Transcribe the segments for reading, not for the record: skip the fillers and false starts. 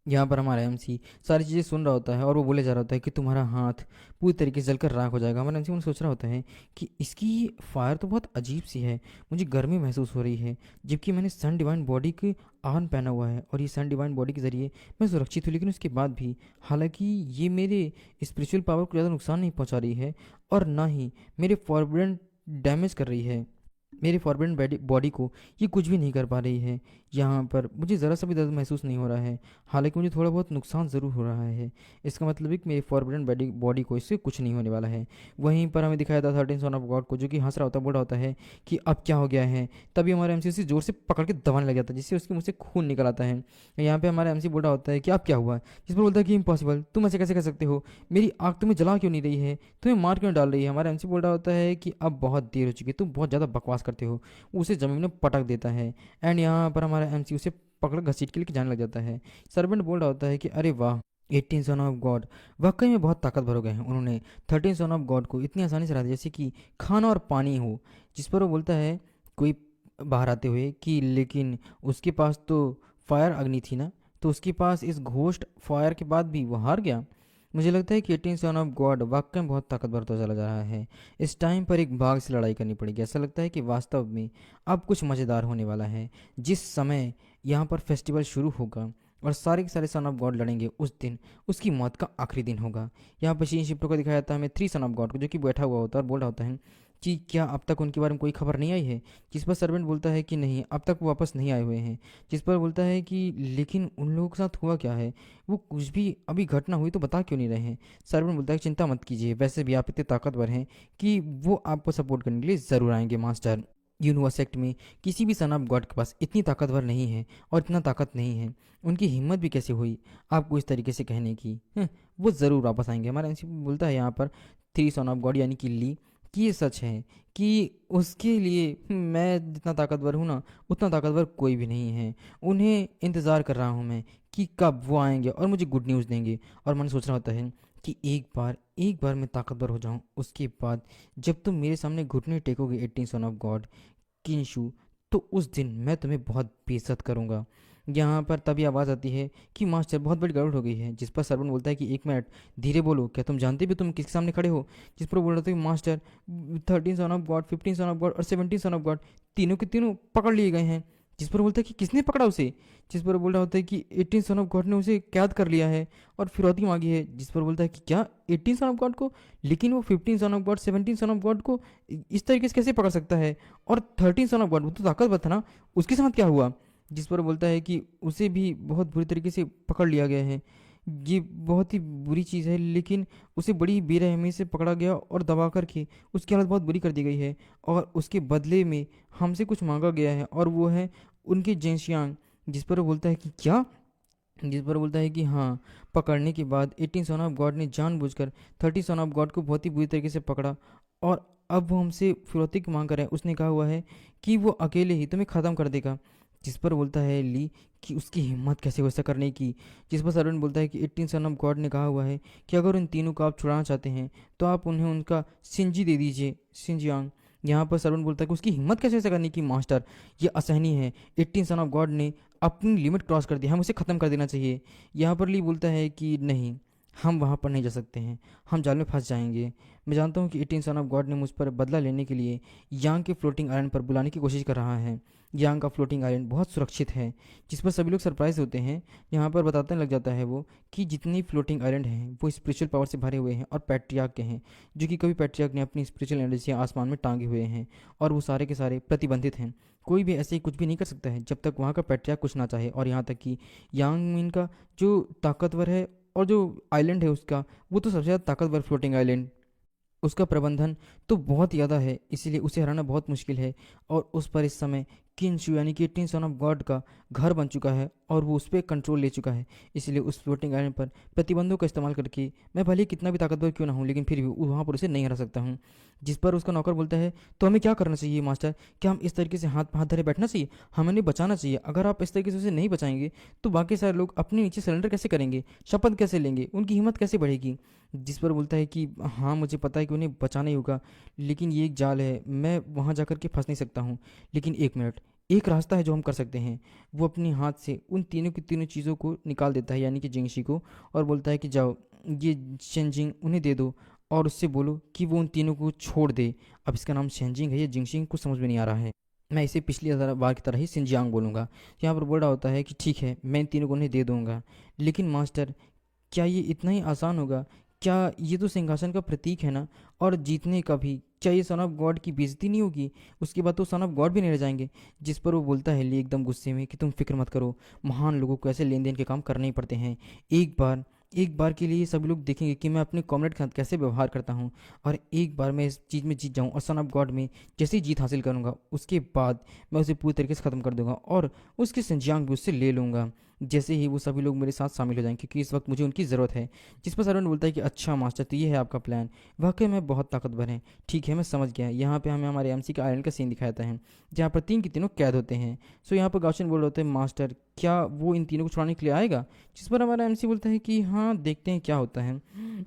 यहाँ पर हमारा एमसी सारी चीज़ें सुन रहा होता है और वो बोले जा रहा होता है कि तुम्हारा हाथ पूरी तरीके से जलकर राख हो जाएगा। हमारा एमसी सोच रहा होता है कि इसकी फायर तो बहुत अजीब सी है, मुझे गर्मी महसूस हो रही है, जबकि मैंने सन डिवाइन बॉडी के आन पहना हुआ है और ये सन डिवाइन बॉडी के ज़रिए मैं सुरक्षित हूँ। लेकिन उसके बाद भी हालांकि ये मेरे स्पिरिचुअल पावर को ज़्यादा नुकसान नहीं पहुँचा रही है और ना ही मेरे फॉरबिडन डैमेज कर रही है, मेरे फॉरबिडन बॉडी को ये कुछ भी नहीं कर पा रही है। यहाँ पर मुझे ज़रा सा भी दर्द महसूस नहीं हो रहा है, हालांकि मुझे थोड़ा बहुत नुकसान ज़रूर हो रहा है। इसका मतलब है कि मेरे फॉरबिडन बॉडी को इससे कुछ नहीं होने वाला है। वहीं पर हमें दिखाया था 13 सन ऑफ गॉड को, जो कि हंस रहा होता है, बोल रहा होता है कि अब क्या हो गया है। तभी हमारा एमसी उसे जोर से पकड़ के दबाने लग जाता है, जिससे उसके मुंह से खून निकल आता है। यहाँ पे हमारा एमसी बोल रहा होता है कि अब क्या हुआ, जिस पर बोलता है कि इम्पॉसिबल, तुम ऐसे कैसे कर सकते हो, मेरी आग तुम्हें जला क्यों नहीं रही है, तुम्हें मार क्यों डाल रही है। हमारा एमसी बोल रहा होता है कि अब बहुत देर हो चुकी है, तुम बहुत ज़्यादा बकवास करते हो। उसे ज़मीन में पटक देता है एंड यहाँ पर हमारा एमसी उसे पकड़ घसीट के लेके जाने लग जाता है। सर्वेंट बोल रहा होता है कि अरे वाह, 18 सन ऑफ गॉड वाकई में बहुत ताकतवर हो गए हैं। उन्होंने 13 सन ऑफ गॉड को इतनी आसानी से हरा दिया जैसे कि खाना और पानी हो। जिस पर वो बोलता है कोई बाहर आते हुए कि लेकिन उसके पास तो फायर अग्नि थी ना, तो उसके पास इस घोस्ट फायर के बाद भी वो हार गया। मुझे लगता है कि 18 सन ऑफ गॉड वाकई में बहुत ताकतवर होता चला जा रहा है। इस टाइम पर एक बाघ से लड़ाई करनी पड़ेगी। ऐसा लगता है कि वास्तव में अब कुछ मज़ेदार होने वाला है। जिस समय यहाँ पर फेस्टिवल शुरू होगा और सारे के सारे सन ऑफ गॉड लड़ेंगे, उस दिन उसकी मौत का आखिरी दिन होगा। यहाँ पर शीन शिप्टो को दिखाया जाता है हमें 3 सन ऑफ गॉड को, जो कि बैठा हुआ होता है और बोल रहा होता है कि क्या अब तक उनके बारे में कोई खबर नहीं आई है। जिस पर सर्वेंट बोलता है कि नहीं, अब तक वो वापस नहीं आए हुए हैं। जिस पर बोलता है कि लेकिन उन लोगों के साथ हुआ क्या है, वो कुछ भी अभी घटना हुई तो बता क्यों नहीं रहे हैं। सर्वेंट बोलता है कि चिंता मत कीजिए, वैसे भी आप इतने ताकतवर हैं कि वो आपको सपोर्ट करने के लिए ज़रूर आएंगे मास्टर। यूनिवर्स सेक्ट में किसी भी सन ऑफ गॉड के पास इतनी ताकतवर नहीं है और इतना ताकत नहीं है, उनकी हिम्मत भी कैसे हुई आपको इस तरीके से कहने की। वो ज़रूर वापस आएंगे। हमारा एमसी बोलता है यहाँ पर 3 सन ऑफ गॉड यानी कि ली, कि ये सच है कि उसके लिए मैं जितना ताकतवर हूँ ना, उतना ताकतवर कोई भी नहीं है। उन्हें इंतज़ार कर रहा हूँ मैं कि कब वो आएंगे और मुझे गुड न्यूज़ देंगे। और मैंने सोच रहा होता है कि एक बार मैं ताकतवर हो जाऊं, उसके बाद जब तुम मेरे सामने घुटने टेकोगे 18 सन ऑफ गॉड किंशु, तो उस दिन मैं तुम्हें बहुत बेइज्जत करूंगा। यहाँ पर तभी आवाज़ आती है कि मास्टर बहुत बड़ी गड़बड़ हो गई है। जिस पर सर्वन बोलता है कि 1 मिनट धीरे बोलो, क्या तुम जानते भी तुम किसके सामने खड़े हो। जिस पर बोल रहे थे master 13 son of God, 15 son of God और 17 सन ऑफ गॉड तीनों के तीनों पकड़ लिए गए हैं। जिस पर बोलता है कि किसने पकड़ा उसे। जिस पर बोल रहा होता है कि 18 सन ऑफ गॉड ने उसे कैद कर लिया है और फिरौती मांगी है। जिस पर बोलता है कि क्या 18 सन ऑफ गॉड को, लेकिन वो 15 son of God 17 son of God को इस तरीके से कैसे पकड़ सकता है। और 13 सन ऑफ गॉड वो तो ताकतवर था ना, उसके साथ क्या हुआ। जिस पर बोलता है कि उसे भी बहुत बुरी तरीके से पकड़ लिया गया है। ये बहुत ही बुरी चीज़ है, लेकिन उसे बड़ी बेरहमी से पकड़ा गया और दबा करके उसकी हालत बहुत बुरी कर दी गई है। और उसके बदले में हमसे कुछ मांगा गया है और वो है उनके जेंशियांग। जिस पर वो बोलता है कि क्या। जिस पर बोलता है कि हाँ, पकड़ने के बाद 18 सन ऑफ गॉड ने जानबूझकर 30 सन ऑफ गॉड को बहुत ही बुरी तरीके से पकड़ा और अब वो हमसे फिरौती की मांग कर रहे हैं। उसने कहा हुआ है कि वो अकेले ही तुम्हें ख़त्म कर देगा। जिस पर बोलता है ली कि उसकी हिम्मत कैसे हो ऐसा करने की। जिस पर सर्वेंट बोलता है कि 18 सन ऑफ गॉड ने कहा हुआ है कि अगर उन तीनों को आप छुड़ाना चाहते हैं तो आप उन्हें उनका सिंजी दे दीजिए, सिंजियांग। यहाँ पर सर्वेंट बोलता है कि उसकी हिम्मत कैसे ऐसा करने की मास्टर, ये असहनीय है। 18 सन ऑफ गॉड ने अपनी लिमिट क्रॉस कर दी, हम उसे ख़त्म कर देना चाहिए। यहाँ पर ली बोलता है कि नहीं, हम वहाँ पर नहीं जा सकते हैं, हम जाल में फंस जाएंगे। मैं जानता हूँ कि 18 सन ऑफ गॉड ने मुझ पर बदला लेने के लिए यांग के फ्लोटिंग आइलैंड पर बुलाने की कोशिश कर रहा है। यांग का फ्लोटिंग आइलैंड बहुत सुरक्षित है। जिस पर सभी लोग सरप्राइज होते हैं। यहाँ पर बताने लग जाता है वो कि जितनी फ्लोटिंग आइलैंड हैं वो स्पिरिचुअल पावर से भरे हुए हैं और पैट्रियार्क के हैं, जो कि कभी पैट्रियार्क ने अपनी स्पिरिचुअल एनर्जी आसमान में टांगे हुए हैं और वो सारे के सारे प्रतिबंधित हैं। कोई भी ऐसे ही कुछ भी नहीं कर सकता है जब तक वहाँ का पैट्रियार्क कुछ ना चाहे। और यहाँ तक कि यांग मीन का जो ताकतवर है और जो आइलैंड है उसका, वो तो सबसे ज़्यादा ताकतवर फ्लोटिंग आइलैंड, उसका प्रबंधन तो बहुत ज़्यादा है, इसीलिए उसे हराना बहुत मुश्किल है। और उस पर इस समय किंशु यानी कि 18 सन ऑफ गॉड का घर बन चुका है और वो उस पर कंट्रोल ले चुका है। इसलिए उस फ्लोटिंग आइलैंड पर प्रतिबंधों का इस्तेमाल करके मैं भले ही कितना भी ताकतवर क्यों ना हूँ, लेकिन फिर भी वहाँ पर उसे नहीं हरा सकता हूँ। जिस पर उसका नौकर बोलता है तो हमें क्या करना चाहिए मास्टर, क्या हम इस तरीके से हाथ हाथ धरे बैठना चाहिए, हमें उन्हें बचाना चाहिए। अगर आप इस तरीके से उसे नहीं बचाएंगे तो बाकी सारे लोग अपने नीचे सरेंडर कैसे करेंगे, शपथ कैसे लेंगे, उनकी हिम्मत कैसे बढ़ेगी। जिस पर बोलता है कि हाँ, मुझे पता है कि उन्हें बचाना ही होगा, लेकिन ये एक जाल है, मैं वहाँ जाकर के फंस नहीं सकता हूँ। लेकिन 1 मिनट, एक रास्ता है जो हम कर सकते हैं। वो अपने हाथ से उन तीनों की तीनों चीज़ों को निकाल देता है, यानी कि जिंगशी को, और बोलता है कि जाओ, ये शेंजिंग उन्हें दे दो और उससे बोलो कि वो उन तीनों को छोड़ दे। अब इसका नाम शेंजिंग है या जिंगशिंग, कुछ समझ में नहीं आ रहा है। मैं इसे पिछली बार की तरह ही सिंजियांग बोलूँगा। यहाँ पर बोल रहा होता है कि ठीक है, मैं इन तीनों को उन्हें दे दूंगा, लेकिन मास्टर, क्या ये इतना ही आसान होगा? क्या ये तो सिंहासन का प्रतीक है ना, और जीतने का भी। क्या ये सन ऑफ गॉड की बेइज्जती नहीं होगी? उसके बाद तो सन ऑफ गॉड भी नहीं रह जाएंगे। जिस पर वो बोलता है ली एकदम गुस्से में कि तुम फिक्र मत करो, महान लोगों को ऐसे लेन देन के काम करने ही पड़ते हैं। एक बार एक बार के लिए सभी लोग देखेंगे कि मैं अपने कॉमरेड के साथ कैसे व्यवहार करता हूँ, और एक बार मैं इस चीज़ में जीत जाऊँ और सन ऑफ गॉड में जैसे ही जीत हासिल करूँगा, उसके बाद मैं उसे पूरी तरीके से ख़त्म कर दूंगा और उसके संजियांग भी उससे ले लूँगा, जैसे ही वो सभी लोग मेरे साथ शामिल हो जाएंगे, क्योंकि इस वक्त मुझे उनकी ज़रूरत है। जिस पर सरवन बोलता है कि अच्छा मास्टर, तो ये है आपका प्लान। वाकई में बहुत ताकतवर है। ठीक है, मैं समझ गया। यहाँ पे हमें हमारे एमसी के आयरन का सीन दिखाया जाता है, जहाँ पर तीन के तीनों कैद होते हैं। सो यहाँ पर गाउशन बोल रहे होते हैं, मास्टर क्या वो इन तीनों को छुड़ाने के लिए आएगा? जिस पर हमारा एमसी बोलता है कि हाँ, देखते हैं क्या होता है।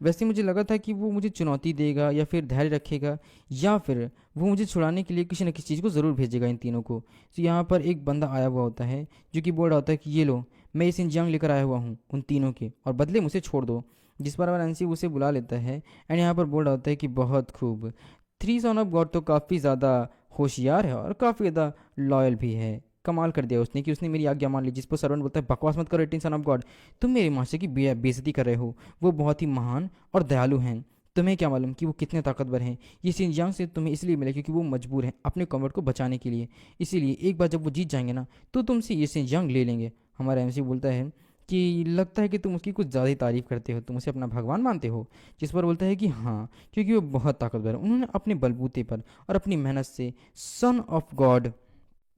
वैसे मुझे लगा था कि वो मुझे चुनौती देगा या फिर धैर्य रखेगा, या फिर वो मुझे छुड़ाने के लिए किसी न किसी चीज़ को ज़रूर भेजेगा इन तीनों को। तो यहाँ पर एक बंदा आया हुआ होता है जो कि बोल रहा होता है कि ये लो, मैं इस इंजांग लेकर आया हुआ हूँ उन तीनों के, और बदले मुझे छोड़ दो। जिस पर वाराणसी उसे बुला लेता है एंड यहाँ पर बोल रहा होता है कि बहुत खूब, थ्री सन ऑफ गॉड तो काफ़ी ज़्यादा होशियार है और काफ़ी ज़्यादा लॉयल भी है। कमाल कर दिया उसने कि उसने मेरी आज्ञा मान ली। जिस पर सर्वेंट बोलता है बकवास मत करो एटीन सन ऑफ गॉड, तुम मेरे मास्टर की बेइज्जती कर रहे हो। वो बहुत ही महान और दयालु हैं। तुम्हें क्या मालूम कि वो कितने ताकतवर हैं? ये सिंजियांग से तुम्हें इसलिए मिला क्योंकि वो मजबूर हैं अपने कॉमरेड को बचाने के लिए। इसीलिए एक बार जब वो जीत जाएंगे ना, तो तुमसे ये सिंजियांग ले लेंगे। हमारा एमसी बोलता है कि लगता है कि तुम उसकी कुछ ज़्यादा ही तारीफ करते हो, तुम उसे अपना भगवान मानते हो। जिस पर बोलता है कि हाँ, क्योंकि वो बहुत ताकतवर है। उन्होंने अपने बलबूते पर और अपनी मेहनत से son of God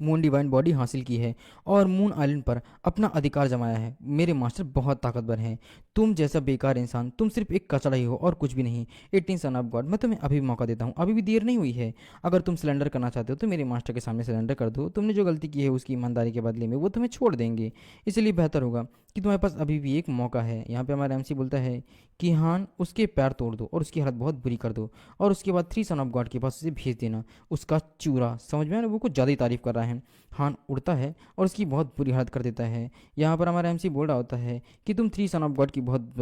moon divine body हासिल की है और मून आइलैंड पर अपना अधिकार जमाया है। मेरे मास्टर बहुत ताकतवर हैं। तुम जैसा बेकार इंसान, तुम सिर्फ एक कचड़ा ही हो और कुछ भी नहीं। 18 सन ऑफ गॉड, मैं तुम्हें अभी भी मौका देता हूँ, अभी भी देर नहीं हुई है। अगर तुम सिलेंडर करना चाहते हो तो मेरे मास्टर के सामने सिलेंडर कर दो। तुमने जो गलती की है उसकी ईमानदारी के बदले में वो तुम्हें छोड़ देंगे। इसलिए बेहतर होगा कि तुम्हारे पास अभी भी एक मौका है। यहाँ पे हमारा एमसी बोलता है कि हाँ, उसके पैर तोड़ दो और उसकी हालत बहुत बुरी कर दो, और उसके बाद थ्री सन ऑफ गॉड के पास उसे भेज देना। उसका चूरा, समझ में आया ना, वो कुछ ज़्यादा ही तारीफ कर रहा है। हान उड़ता है और उसकी बहुत बुरी हालत कर देता है। यहाँ पर हमारा एमसी बोल रहा होता है कि तुम थ्री सन ऑफ गॉड की बहुत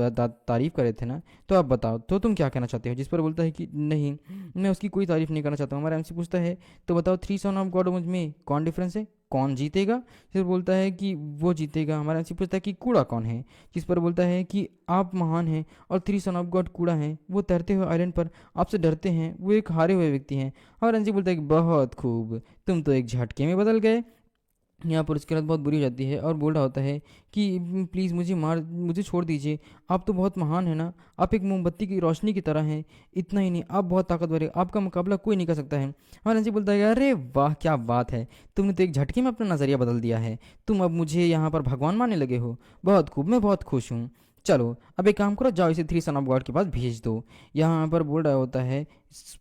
तारीफ कर रहे थे ना, तो अब बताओ तो तुम क्या कहना चाहते हो? जिस पर बोलता है कि नहीं, मैं उसकी कोई तारीफ नहीं करना चाहता हूँ। हमारा एमसी पूछता है तो बताओ थ्री सन ऑफ गॉड मुझ में कौन डिफरेंस है, कौन जीतेगा? फिर बोलता है कि वो जीतेगा। हमारा एमसी पूछता है कि कूड़ा कौन है? जिस पर बोलता है कि आप महान हैं और थ्री सन ऑफ गॉड कूड़ा हैं। वो तैरते हुए आइलैंड पर आपसे डरते हैं, वो एक हारे हुए व्यक्ति हैं। और एमसी बोलता है कि बहुत खूब, तुम तो एक झटके में बदल गए। यहाँ पर उसकी हालत बहुत बुरी हो जाती है और बोल रहा होता है कि प्लीज़ मुझे छोड़ दीजिए। आप तो बहुत महान है ना, आप एक मोमबत्ती की रोशनी की तरह हैं। इतना ही नहीं, आप बहुत ताकतवर है, आपका मुकाबला कोई नहीं कर सकता है। और नंसी बोलता है अरे वाह, क्या बात है, तुमने तो एक झटके में अपना नज़रिया बदल दिया है। तुम अब मुझे यहाँ पर भगवान मानने लगे हो। बहुत खूब, मैं बहुत खुश हूँ। चलो अब एक काम करो, जाओ इसे थ्री सन ऑफ गॉड के पास भेज दो। यहाँ पर बोल रहा होता है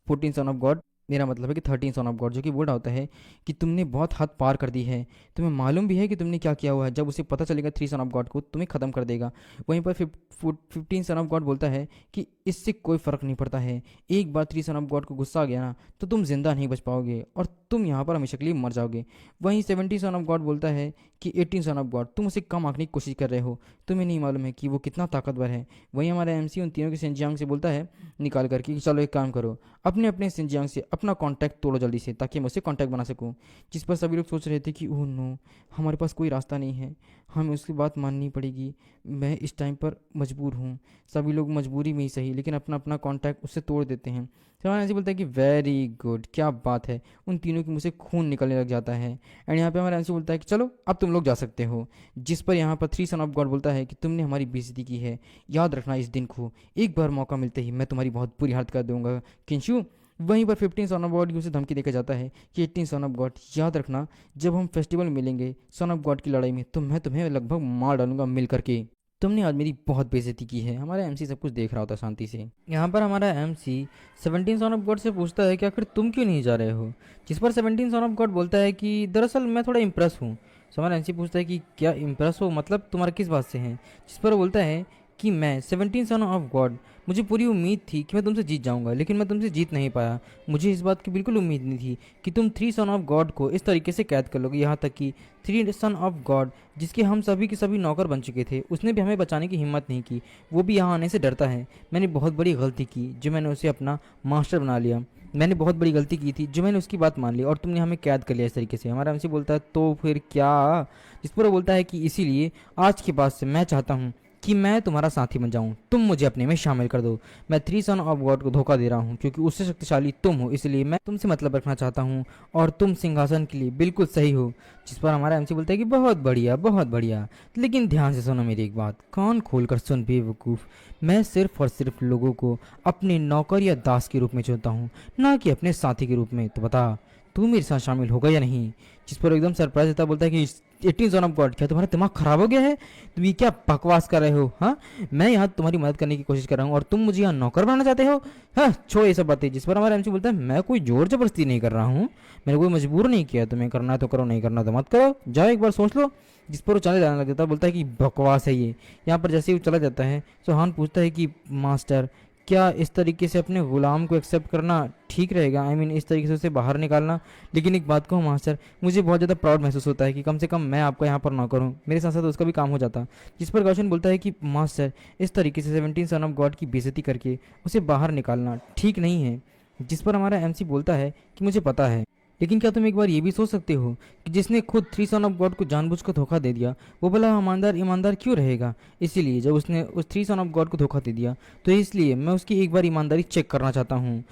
14 सन ऑफ गॉड, मेरा मतलब है कि 13 सन ऑफ गॉड, जो कि बोल रहा होता है कि तुमने बहुत हद पार कर दी है। तुम्हें मालूम भी है कि तुमने क्या किया हुआ है। जब उसे पता चलेगा थ्री सन ऑफ गॉड को, तुम्हें ख़त्म कर देगा। वहीं पर 15 सन ऑफ गॉड बोलता है कि इससे कोई फ़र्क नहीं पड़ता है। एक बार थ्री सन ऑफ गॉड को गुस्सा आ गया ना, तो तुम जिंदा नहीं बच पाओगे और तुम यहाँ पर हमेशा के लिए मर जाओगे। वहीं 70 सन ऑफ गॉड बोलता है कि 18 सन ऑफ गॉड, तुम उसे कम आंकने की कोशिश कर रहे हो। तुम्हें नहीं मालूम है कि वो कितना ताकतवर है। वहीं हमारा एमसी उन तीनों के सेंजियांग से बोलता है निकाल करके कि चलो एक काम करो, अपने अपने सिंजियांग से अपना कांटेक्ट तोड़ो जल्दी से, ताकि मैं उससे कांटेक्ट बना सकूं। जिस पर सभी लोग सोच रहे थे कि ओह नो, हमारे पास कोई रास्ता नहीं है, हमें उसकी बात माननी पड़ेगी। मैं इस टाइम पर मजबूर हूँ। सभी लोग मजबूरी में ही सही, लेकिन अपना अपना कांटेक्ट उससे तोड़ देते हैं। सलमान ऐसे बोलता है कि वेरी गुड, क्या बात है। उन तीनों के मुँह से खून निकलने लग जाता है। एंड यहाँ पे हमारा ऐसे बोलता है कि चलो अब तुम लोग जा सकते हो। जिस पर यहाँ पर थ्री सन ऑफ गॉड बोलता है कि तुमने हमारी बेइज्जती की है, याद रखना इस दिन को। एक बार मौका मिलते ही मैं तुम्हारी बहुत बुरी हालत कर दूंगा किंशु। वहीं पर 15 सन ऑफ गॉड की उसे धमकी देकर जाता है कि 18 सन ऑफ गॉड, याद रखना जब हम फेस्टिवल मिलेंगे सन ऑफ गॉड की लड़ाई में, तो मैं तुम्हें लगभग मार डालूंगा मिल करके। तुमने आज मेरी बहुत बेइज्जती की है। हमारा एमसी सब कुछ देख रहा होता शांति से। यहाँ पर हमारा एमसी 17 सन ऑफ गॉड से पूछता है कि आखिर तुम क्यों नहीं जा रहे हो? जिस पर 17 सन ऑफ गॉड बोलता है कि दरअसल मैं थोड़ा इम्प्रेस हूँ। सो हमारा एमसी पूछता है कि क्या इम्प्रेस हो, मतलब तुम्हारा किस बात से है? जिस पर वो बोलता है कि मैं 17 सन ऑफ गॉड, मुझे पूरी उम्मीद थी कि मैं तुमसे जीत जाऊंगा, लेकिन मैं तुमसे जीत नहीं पाया। मुझे इस बात की बिल्कुल उम्मीद नहीं थी कि तुम 3 सन ऑफ गॉड को इस तरीके से कैद कर लोगे। यहाँ तक कि 3 सन ऑफ गॉड, जिसके हम सभी के सभी नौकर बन चुके थे, उसने भी हमें बचाने की हिम्मत नहीं की। वो भी यहाँ आने से डरता है। मैंने बहुत बड़ी गलती की जो मैंने उसे अपना मास्टर बना लिया। मैंने बहुत बड़ी गलती की थी जो मैंने उसकी बात मान ली और तुमने हमें कैद कर लिया इस तरीके से। हमारा एमसी बोलता है तो फिर क्या? जिस पर वो बोलता है कि इसीलिए आज के बाद से मैं चाहता हूँ कि मैं तुम्हारा साथी बन जाऊं, तुम मुझे अपने में शामिल कर दो। मैं 3 सन ऑफ गॉड को धोखा दे रहा हूं क्योंकि उससे शक्तिशाली तुम हो, इसलिए मैं तुमसे मतलब रखना चाहता हूं और तुम सिंहासन के लिए बिल्कुल सही हो। जिस पर हमारा एमसी बोलता है कि बहुत बढ़िया, बहुत बढ़िया, लेकिन ध्यान से सुनो मेरी एक बात, कान खोल कर सुन बेवकूफ़। मैं सिर्फ और सिर्फ लोगों को अपने नौकर या दास के रूप में चुनता हूँ, ना कि अपने साथी के रूप में। तो बता, तू मेरे साथ शामिल होगा या नहीं? जिस पर एकदम सरप्राइज होता बोलता है कि 18 सन ऑफ गॉड, क्या तुम्हारा दिमाग खराब हो गया है? तुम ये क्या बकवास कर रहे हो? हाँ, मैं यहाँ तुम्हारी मदद करने की कोशिश कर रहा हूँ और तुम मुझे यहाँ नौकर बनाना चाहते हो? हाँ, छोड़ ये सब बातें। जिस पर हमारा एमसी बोलता है मैं कोई जोर जबरदस्ती नहीं कर रहा हूँ, मैंने कोई मजबूर नहीं किया। तुम्हें करना है तो करो, नहीं करना तो मत करो, जाओ एक बार सोच लो। जिस पर वो चले जाने लग जाता है, बोलता है कि बकवास है ये। यहाँ पर जैसे ही वो चला जाता है, सोहान पूछता है कि मास्टर, क्या इस तरीके से अपने गुलाम को एक्सेप्ट करना ठीक रहेगा? आई मीन इस तरीके से उसे बाहर निकालना। लेकिन एक बात कहूँ मास्टर, मुझे बहुत ज़्यादा प्राउड महसूस होता है कि कम से कम मैं आपका यहाँ पर नौकर हूँ, मेरे साथ साथ उसका भी काम हो जाता। जिस पर गौशन बोलता है कि मास्टर, इस तरीके से 17 सन ऑफ गॉड की बेइज्जती करके उसे बाहर निकालना ठीक नहीं है। जिस पर हमारा एमसी बोलता है कि मुझे पता है, लेकिन क्या तुम एक बार ये भी सोच सकते हो कि जिसने खुद 3 सन ऑफ गॉड को जानबूझकर धोखा दे दिया, वो भला ईमानदार ईमानदार क्यों रहेगा? इसीलिए जब उसने उस 3 सन ऑफ गॉड को धोखा दे दिया, तो इसलिए मैं उसकी एक बार ईमानदारी चेक करना चाहता हूँ।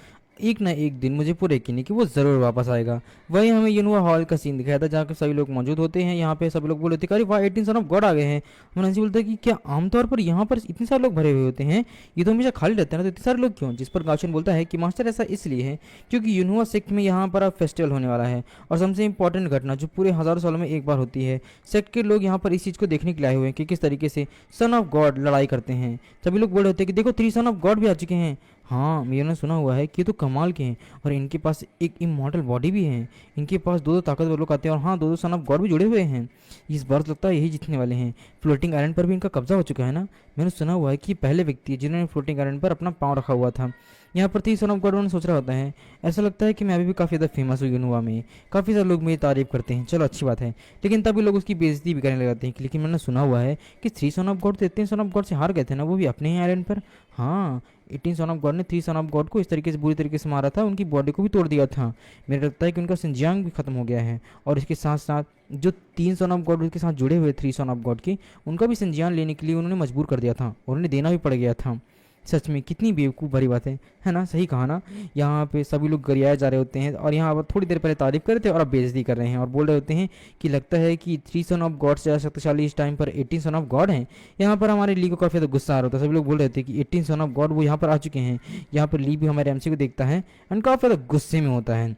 एक ना एक दिन मुझे पूरे यकीन है कि वो ज़रूर वापस आएगा। वही हमें यूनुआ हॉल का सीन दिखाया था जहाँ पे सभी लोग मौजूद होते हैं। यहाँ पे सभी लोग बोले थे अरे वाह, 18 सन ऑफ गॉड आ गए हैं। मनंसी बोलता है कि क्या आमतौर पर यहाँ पर इतने सारे लोग भरे हुए होते हैं? ये तो हमेशा खाली रहते हैं ना, तो इतने सारे लोग क्यों? जिस पर गाशन बोलता है कि मास्टर, ऐसा इसलिए है क्योंकि यूनुआ सेक्ट में यहाँ पर अब फेस्टिवल होने वाला है और सबसे इंपॉर्टेंट घटना जो पूरे हज़ारों सालों में एक बार होती है। सेक्ट के लोग यहाँ पर इस चीज़ को देखने के लिए आए हुए हैं कि किस तरीके से सन ऑफ गॉड लड़ाई करते हैं। सभी लोग बोल रहे होते हैं कि देखो 3 सन ऑफ गॉड भी आ चुके हैं। हाँ, मैंने सुना हुआ है कि ये तो कमाल के हैं और इनके पास एक इमॉर्टल बॉडी भी है। इनके पास दो दो ताकतवर लोग आते हैं और हाँ, दो दो सन ऑफ गॉड भी जुड़े हुए हैं। इस बार तो लगता है यही जीतने वाले हैं। फ्लोटिंग आइलैंड पर भी इनका कब्जा हो चुका है ना? मैंने सुना हुआ है कि ये पहले व्यक्ति है जिन्होंने फ्लोटिंग आइलैंड पर अपना पाँव रखा हुआ था। यहाँ पर 3 सन ऑफ गॉड सोच रहा होता है, ऐसा लगता है कि मैं अभी भी काफ़ी ज़्यादा फेमस हुई यूनुआ में, काफ़ी सारे लोग मेरी तारीफ करते हैं, चलो अच्छी बात है। लेकिन तभी लोग उसकी बेइज्जती भी करने लग जाते हैं। लेकिन मैंने सुना हुआ है कि 3 सन ऑफ गॉड तो 18 सन ऑफ गॉड से हार गए थे ना, वो भी अपने ही आइलैंड पर। हाँ, 18 सन ऑफ गॉड ने 3 सन ऑफ गॉड को इस तरीके से बुरी तरीके से मारा था, उनकी बॉडी को भी तोड़ दिया था। मेरे लगता है कि उनका सिंजियांग भी खत्म हो गया है और इसके साथ साथ जो 3 सन ऑफ गॉड उसके साथ जुड़े हुए 3 सन ऑफ गॉड की, उनका भी सिंजियान लेने के लिए उन्होंने मजबूर कर दिया था और उन्हें देना भी पड़ गया था। सच में कितनी बेवकूफ़ भरी बात है ना? सही कहा ना? यहाँ पे सभी लोग गरियाए जा रहे होते हैं और यहाँ पर थोड़ी देर पहले तारीफ कर रहे थे और अब बेइज्जती कर रहे हैं और बोल रहे होते हैं कि लगता है कि 3 सन ऑफ गॉड से ज़्यादा शक्तिशाली इस टाइम पर 18 सन ऑफ गॉड हैं। यहाँ पर हमारे ली को काफ़ी ज़्यादा गुस्सा आ रहा होता है। सभी लोग बोल रहे थे कि 18 सन ऑफ गॉड वो यहाँ पर आ चुके हैं। यहाँ पर ली भी हमारे एमसी को देखता है एंड काफ़ी ज़्यादा गुस्से में होता है।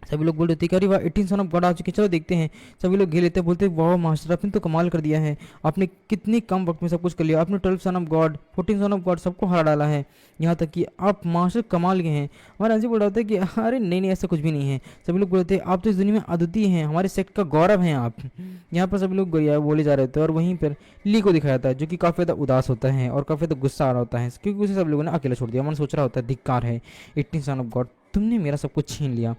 सभी लोग बोल रहे थे कि अरे वाह, 18 सन ऑफ गॉड आ चुके हैं, चलो देखते हैं। सभी लोग घेर लेते हैं, बोलते हैं वाह मास्टर, आपने तो कमाल कर दिया है, आपने कितने कम वक्त में सब कुछ कर लिया। आपने 12 son of God, 14 son of God सबको हरा डाला है, यहाँ तक कि आप मास्टर कमाल के हैं। हमारा ऐसे बोल रहा होता है कि अरे नहीं नहीं, ऐसा कुछ भी नहीं है। सभी लोग बोल रहे थे आप तो इस दुनिया में अद्वितीय हैं, हमारे सेक्ट का गौरव हैं आप। यहाँ पर सभी लोग बोले जा रहे थे और वहीं पर ली को दिखाया था जो कि काफ़ी ज़्यादा उदास होता है और काफ़ी ज़्यादा गुस्सा आ रहा होता है क्योंकि उसे सब लोगों ने अकेला छोड़ दिया। मन सोच रहा होता है धिक्कार है 18 सन ऑफ गॉड, तुमने मेरा सब कुछ छीन लिया।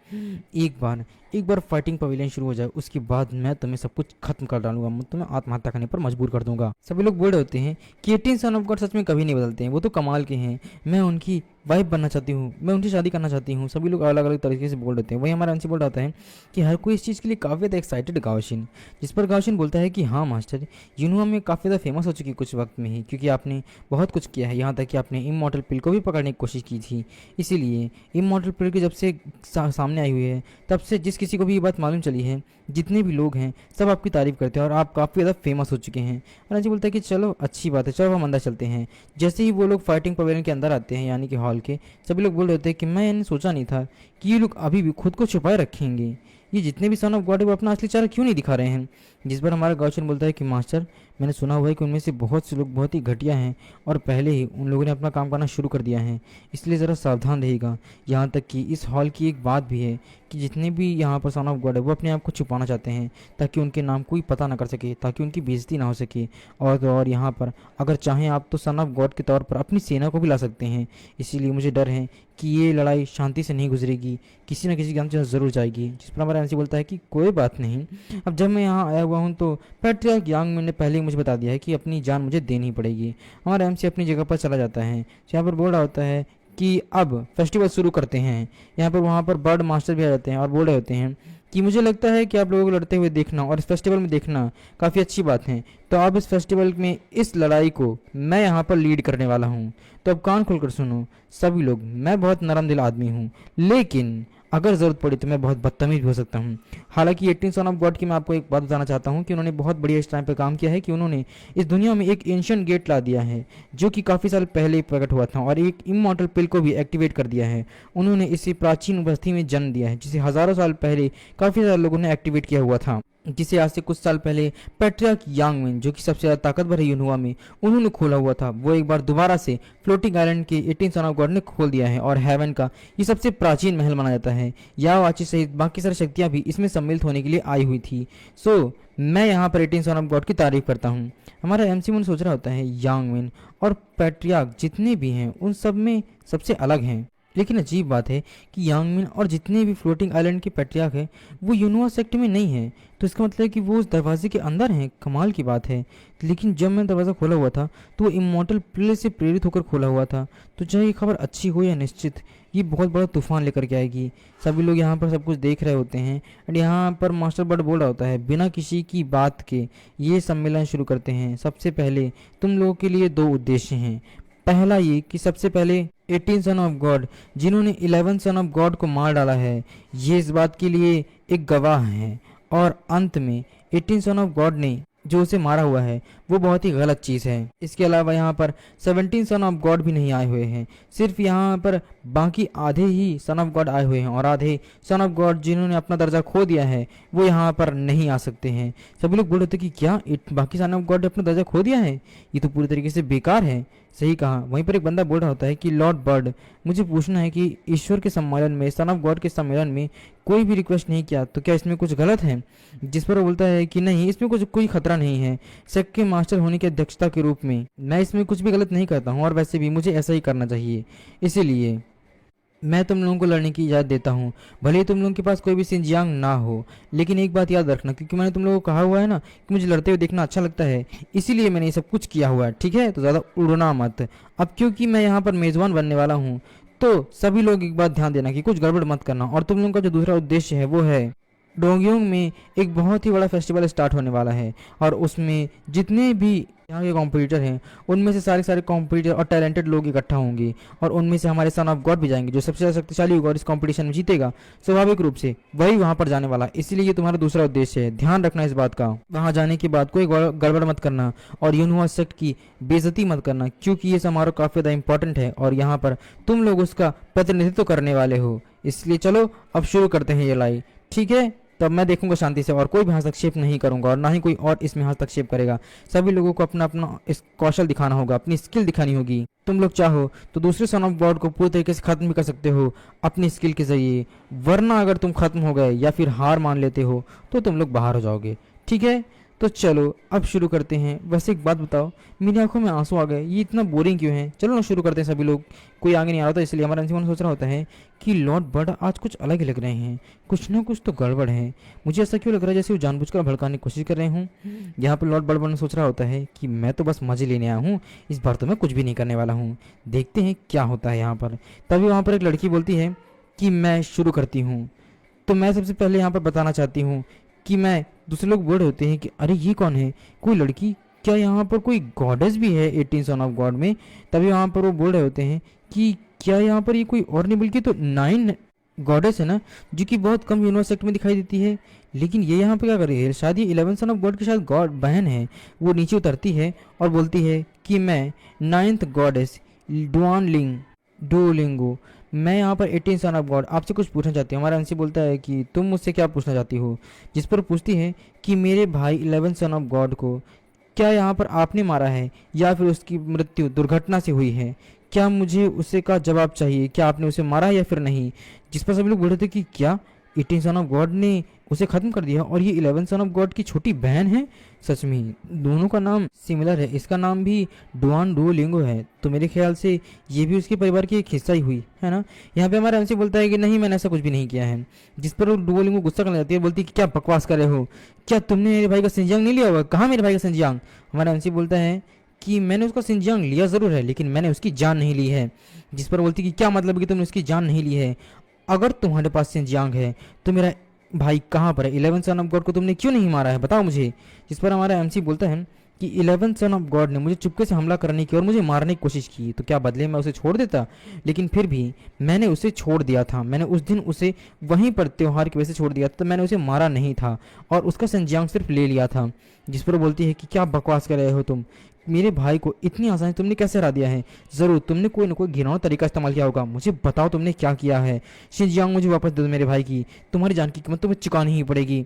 एक बार फाइटिंग पवेलियन शुरू हो जाए उसके बाद मैं तुम्हें सब कुछ खत्म कर डालूंगा, मैं तुम्हें आत्महत्या करने पर मजबूर कर दूंगा। सभी लोग बोल रहे होते हैं कि 18 सन ऑफ गॉड सच में कभी नहीं बदलते हैं, वो तो कमाल के हैं, मैं उनकी वाइफ बनना चाहती हूँ, मैं उनकी शादी करना चाहती हूँ। सभी लोग अलग अलग तरीके से बोल रहे हैं। वही हमारा अंशी बोल रहा है कि हर कोई इस चीज़ के लिए काफ़ी ज़्यादा एक्साइटेड गाओशिन। जिस पर गाओशिन बोलता है कि हाँ मास्टर, यूनुआ में काफ़ी ज़्यादा फेमस हो चुकी कुछ वक्त में ही, क्योंकि आपने बहुत कुछ किया है। यहाँ तक कि आपने इमॉर्टल पिल को भी पकड़ने की कोशिश की थी। इसीलिए इमॉर्टल पिल की जब से सामने आई हुई है, तब से जिस किसी को भी ये बात मालूम चली है, जितने भी लोग हैं सब आपकी तारीफ़ करते हैं और आप काफ़ी ज़्यादा फेमस हो चुके हैं। राजी बोलता है कि चलो अच्छी बात है, चलो हम अंदर चलते हैं। जैसे ही वो लोग फाइटिंग पवेलियन के अंदर आते हैं, यानी कि हॉल के, सभी लोग बोल रहे होते हैं कि मैंने सोचा नहीं था कि ये लोग अभी भी खुद को छुपाए रखेंगे। ये जितने भी सन ऑफ गॉड है वो अपना असली चेहरा क्यों नहीं दिखा रहे हैं? जिस पर हमारा गौचन बोलता है कि मास्टर, मैंने सुना हुआ है कि उनमें से बहुत से लोग बहुत ही घटिया हैं और पहले ही उन लोगों ने अपना काम करना शुरू कर दिया है, इसलिए ज़रा सावधान रहिएगा। यहाँ तक कि इस हॉल की एक बात भी है कि जितने भी यहाँ पर सन ऑफ गॉड है वो अपने आप को छुपाना चाहते हैं ताकि उनके नाम कोई पता ना कर सके, ताकि उनकी बेइज्जती ना हो सके। और तो और यहाँ पर अगर चाहें आप तो सन ऑफ गॉड के तौर पर अपनी सेना को भी ला सकते हैं। इसीलिए मुझे डर है कि ये लड़ाई शांति से नहीं गुजरेगी, किसी न किसी जान ज़रूर जाएगी। जिस पर हमारा एमसी बोलता है कि कोई बात नहीं, अब जब मैं यहाँ आया हुआ हूँ तो पैट्रियार्क यांग ने पहले ही मुझे बता दिया है कि अपनी जान मुझे देनी पड़ेगी। हमारा एमसी अपनी जगह पर चला जाता है। यहाँ पर बोल रहा होता है कि अब फेस्टिवल शुरू करते हैं। यहाँ पर वहाँ पर बर्ड मास्टर भी आ जाते हैं और बोल रहे होते हैं कि मुझे लगता है कि आप लोगों को लड़ते हुए देखना और इस फेस्टिवल में देखना काफ़ी अच्छी बात है। तो अब इस फेस्टिवल में इस लड़ाई को मैं यहाँ पर लीड करने वाला हूँ। तो अब कान खोलकर सुनो सभी लोग, मैं बहुत नरम दिल आदमी हूँ, लेकिन अगर ज़रूरत पड़ी तो मैं बहुत बदतमीज भी हो सकता हूँ। हालांकि 18 सन ऑफ गॉड की मैं आपको एक बात बताना चाहता हूँ कि उन्होंने बहुत बढ़िया इस टाइम पे काम किया है कि उन्होंने इस दुनिया में एक एंशिएंट गेट ला दिया है जो कि काफ़ी साल पहले ही प्रकट हुआ था, और एक इमॉर्टल पिल को भी एक्टिवेट कर दिया है। उन्होंने इसी प्राचीन बस्ती में जन्म दिया है जिसे हज़ारों साल पहले काफ़ी सारे लोगों ने एक्टिवेट किया हुआ था, जिसे आज से कुछ साल पहले पैट्रियार्क यांगमिन, जो कि सबसे ज़्यादा ताकतवर है यूनहुआ में, उन्होंने खोला हुआ था। वो एक बार दोबारा से फ्लोटिंग आइलैंड के 18 सन ऑफ गॉड ने खोल दिया है और हेवन का ये सबसे प्राचीन महल माना जाता है। याओ आची सहित बाकी सारी शक्तियाँ भी इसमें सम्मिलित होने के लिए आई हुई थी। सो मैं यहाँ पर 18 सन ऑफ गॉड की तारीफ करता हूँ। हमारा एमसी मुन सोच रहा होता है यांगमिन और पैट्रियार्क जितने भी हैं उन सब में सबसे अलग हैं। लेकिन अजीब बात है कि यांगमिन और जितने भी फ्लोटिंग आइलैंड के पैट्रियार्क हैं वो यूनुआ सेक्ट में नहीं है, तो इसका मतलब है कि वो उस दरवाजे के अंदर हैं। कमाल की बात है। लेकिन जब मैंने दरवाज़ा खोला हुआ था तो वो इमॉर्टल प्ले से प्रेरित होकर खोला हुआ था। तो चाहे ये खबर अच्छी हो या निश्चित, ये बहुत बड़ा तूफान लेकर के आएगी। सभी लोग यहाँ पर सब कुछ देख रहे होते हैं एंड यहाँ पर मास्टर बर्ड बोल रहा होता है बिना किसी की बात के ये सम्मेलन शुरू करते हैं। सबसे पहले तुम लोगों के लिए 2 उद्देश्य हैं। पहला ये कि सबसे पहले 18 सन ऑफ गॉड जिन्होंने 11 सन ऑफ गॉड को मार डाला है, ये इस बात के लिए एक गवाह हैं। और अंत में 18 सन ऑफ गॉड ने जो उसे मारा हुआ है वो बहुत ही गलत चीज़ है। इसके अलावा यहाँ पर 17 सन ऑफ गॉड भी नहीं आए हुए हैं, सिर्फ यहाँ पर बाकी आधे ही सन ऑफ गॉड आए हुए हैं, और आधे सन ऑफ गॉड जिन्होंने अपना दर्जा खो दिया है वो यहाँ पर नहीं आ सकते हैं। सभी लोग बोल रहे थे कि क्या बाकी सन ऑफ गॉड ने अपना दर्जा खो दिया है, ये तो पूरी तरीके से बेकार है। सही कहा। वहीं पर एक बंदा बोल रहा होता है कि लॉर्ड बर्ड, मुझे पूछना है कि ईश्वर के सम्मेलन में, सन ऑफ गॉड के सम्मेलन में कोई भी रिक्वेस्ट नहीं किया तो क्या इसमें कुछ गलत है? जिस पर वो बोलता है कि नहीं, इसमें कुछ कोई खतरा नहीं है। सेक्ट के मास्टर होने की अध्यक्षता के रूप में मैं इसमें कुछ भी गलत नहीं करता हूँ, और वैसे भी मुझे ऐसा ही करना चाहिए। इसीलिए मैं तुम लोगों को लड़ने की इजाज़त देता हूँ, भले ही तुम लोगों के पास कोई भी सिंजियांग ना हो। लेकिन एक बात याद रखना, क्योंकि मैंने तुम लोगों को कहा हुआ है ना कि मुझे लड़ते हुए देखना अच्छा लगता है, इसीलिए मैंने ये सब कुछ किया हुआ है, ठीक है? तो ज़्यादा उड़ना मत। अब क्योंकि मैं यहाँ पर मेज़बान बनने वाला हूँ तो सभी लोग एक बात ध्यान देना कि कुछ गड़बड़ मत करना। और तुम लोगों का जो दूसरा उद्देश्य है वो है डोंगयोंग में एक बहुत ही बड़ा फेस्टिवल स्टार्ट होने वाला है, और उसमें जितने भी यहाँ के कॉम्पिटिटर हैं उनमें से सारे कॉम्पिटिटर और टैलेंटेड लोग इकट्ठा होंगे, और उनमें से हमारे सन ऑफ गॉड भी जाएंगे। जो सबसे ज़्यादा शक्तिशाली होगा और इस कॉम्पिटिशन में जीतेगा स्वाभाविक रूप से वही वहाँ पर जाने वाला। इसीलिए ये तुम्हारा दूसरा उद्देश्य है, ध्यान रखना इस बात का। वहाँ जाने के बाद कोई गड़बड़ मत करना और यूनुआ सेक्ट की बेइज्जती मत करना, क्योंकि ये समारोह काफ़ी ज़्यादा इंपॉर्टेंट है और यहाँ पर तुम लोग उसका प्रतिनिधित्व करने वाले हो। इसलिए चलो अब शुरू करते हैं ये लड़ाई, ठीक है? तब मैं देखूंगा शांति से और कोई भी हस्तक्षेप नहीं करूंगा, और ना ही कोई और इसमें हस्तक्षेप करेगा। सभी लोगों को अपना अपना इस कौशल दिखाना होगा, अपनी स्किल दिखानी होगी। तुम लोग चाहो तो दूसरे सन ऑफ गॉड को पूरी तरीके से खत्म भी कर सकते हो अपनी स्किल के जरिए, वरना अगर तुम खत्म हो गए या फिर हार मान लेते हो तो तुम लोग बाहर हो जाओगे, ठीक है? तो चलो अब शुरू करते हैं। वैसे एक बात बताओ, मेरी आंखों में आंसू आ गए, ये इतना बोरिंग क्यों है? चलो ना शुरू करते हैं। सभी लोग, कोई आगे नहीं आ रहा था, इसलिए हमारा अंशुमन सोच रहा होता है कि लॉर्ड बर्ड आज कुछ अलग ही लग रहे हैं, कुछ ना कुछ तो गड़बड़ है। मुझे ऐसा क्यों लग रहा है जैसे वो जानबूझकर भड़काने की कोशिश कर रहे हूँ। यहाँ पर लॉर्ड बर्ड सोच रहा होता है कि मैं तो बस मजे लेने आया हूँ, इस बार तो मैं कुछ भी नहीं करने वाला हूँ, देखते हैं क्या होता है यहाँ पर। तभी वहाँ पर एक लड़की बोलती है कि मैं शुरू करती हूँ। तो मैं सबसे पहले यहाँ पर बताना चाहती हूँ कि मैं, दूसरे लोग बोल रहे होते हैं कि अरे ये कौन है, कोई लड़की? क्या यहाँ पर कोई गॉडेस भी है 18 सन ऑफ गॉड में? तभी वहाँ पर वो बोल रहे होते हैं कि क्या यहाँ पर ये कोई और नहीं बल्कि तो 9 गॉडेस है ना, जो कि बहुत कम यूनिवर्स में दिखाई देती है। लेकिन ये यहाँ पे क्या कर रही है? शायद ये 11 सन ऑफ गॉड की शायद गॉड बहन है। वो नीचे उतरती है और बोलती है कि मैं 9th गॉडेस डुओलिंगो, मैं यहाँ पर 18 सन ऑफ गॉड आपसे कुछ पूछना चाहती हूँ। हमारा अंशी बोलता है कि तुम मुझसे क्या पूछना चाहती हो? जिस पर पूछती है कि मेरे भाई 11 सन ऑफ गॉड को क्या यहाँ पर आपने मारा है या फिर उसकी मृत्यु दुर्घटना से हुई है? क्या मुझे उसे का जवाब चाहिए, क्या आपने उसे मारा है या फिर नहीं? जिस पर सभी लोग बोल रहे थे कि क्या 18 सन ऑफ गॉड ने उसे खत्म कर दिया और ये 11 सन ऑफ गॉड की छोटी बहन है? सच में दोनों का नाम सिमिलर है, इसका नाम भी डुआन डुओलिंगो है, तो मेरे ख्याल से ये भी उसके परिवार की एक हिस्सा ही हुई है ना। यहाँ पे हमारा एमसी बोलता है कि नहीं, मैंने ऐसा कुछ भी नहीं किया है। जिस पर वो डुओलिंगो गुस्सा करने जाती है, बोलती है कि क्या बकवास कर रहे हो, क्या तुमने मेरे भाई का सिंजियांग नहीं लिया होगा? कहाँ मेरे भाई का सिंजियांग? हमारा एमसी बोलता है कि मैंने उसका सिंजियांग लिया ज़रूर है, लेकिन मैंने उसकी जान नहीं ली है। जिस पर बोलती कि क्या मतलब कि तुमने उसकी जान नहीं ली है? अगर तुम्हारे पास सिंजियांग है तो मेरा भाई कहाँ पर है? 11 सन ऑफ गॉड को तुमने क्यों नहीं मारा है, बताओ मुझे। जिस पर हमारा एमसी बोलता है कि 11 सन ऑफ गॉड ने मुझे चुपके से हमला करने की और मुझे मारने की कोशिश की, तो क्या बदले मैं उसे छोड़ देता? लेकिन फिर भी मैंने उसे छोड़ दिया था। मैंने उस दिन उसे वहीं पर त्यौहार की वजह से छोड़ दिया था, तो मैंने उसे मारा नहीं था और उसका संज्ञान सिर्फ ले लिया था। जिस पर वो बोलती है कि क्या बकवास कर रहे हो तुम, मेरे भाई को इतनी आसानी तुमने कैसे हरा दिया है? ज़रूर तुमने कोई ना कोई घिनौना तरीका इस्तेमाल किया होगा, मुझे बताओ तुमने क्या किया है। शिनजियांग मुझे वापस दे दो मेरे भाई की, तुम्हारी जान की कीमत तुम्हें चुकानी ही पड़ेगी।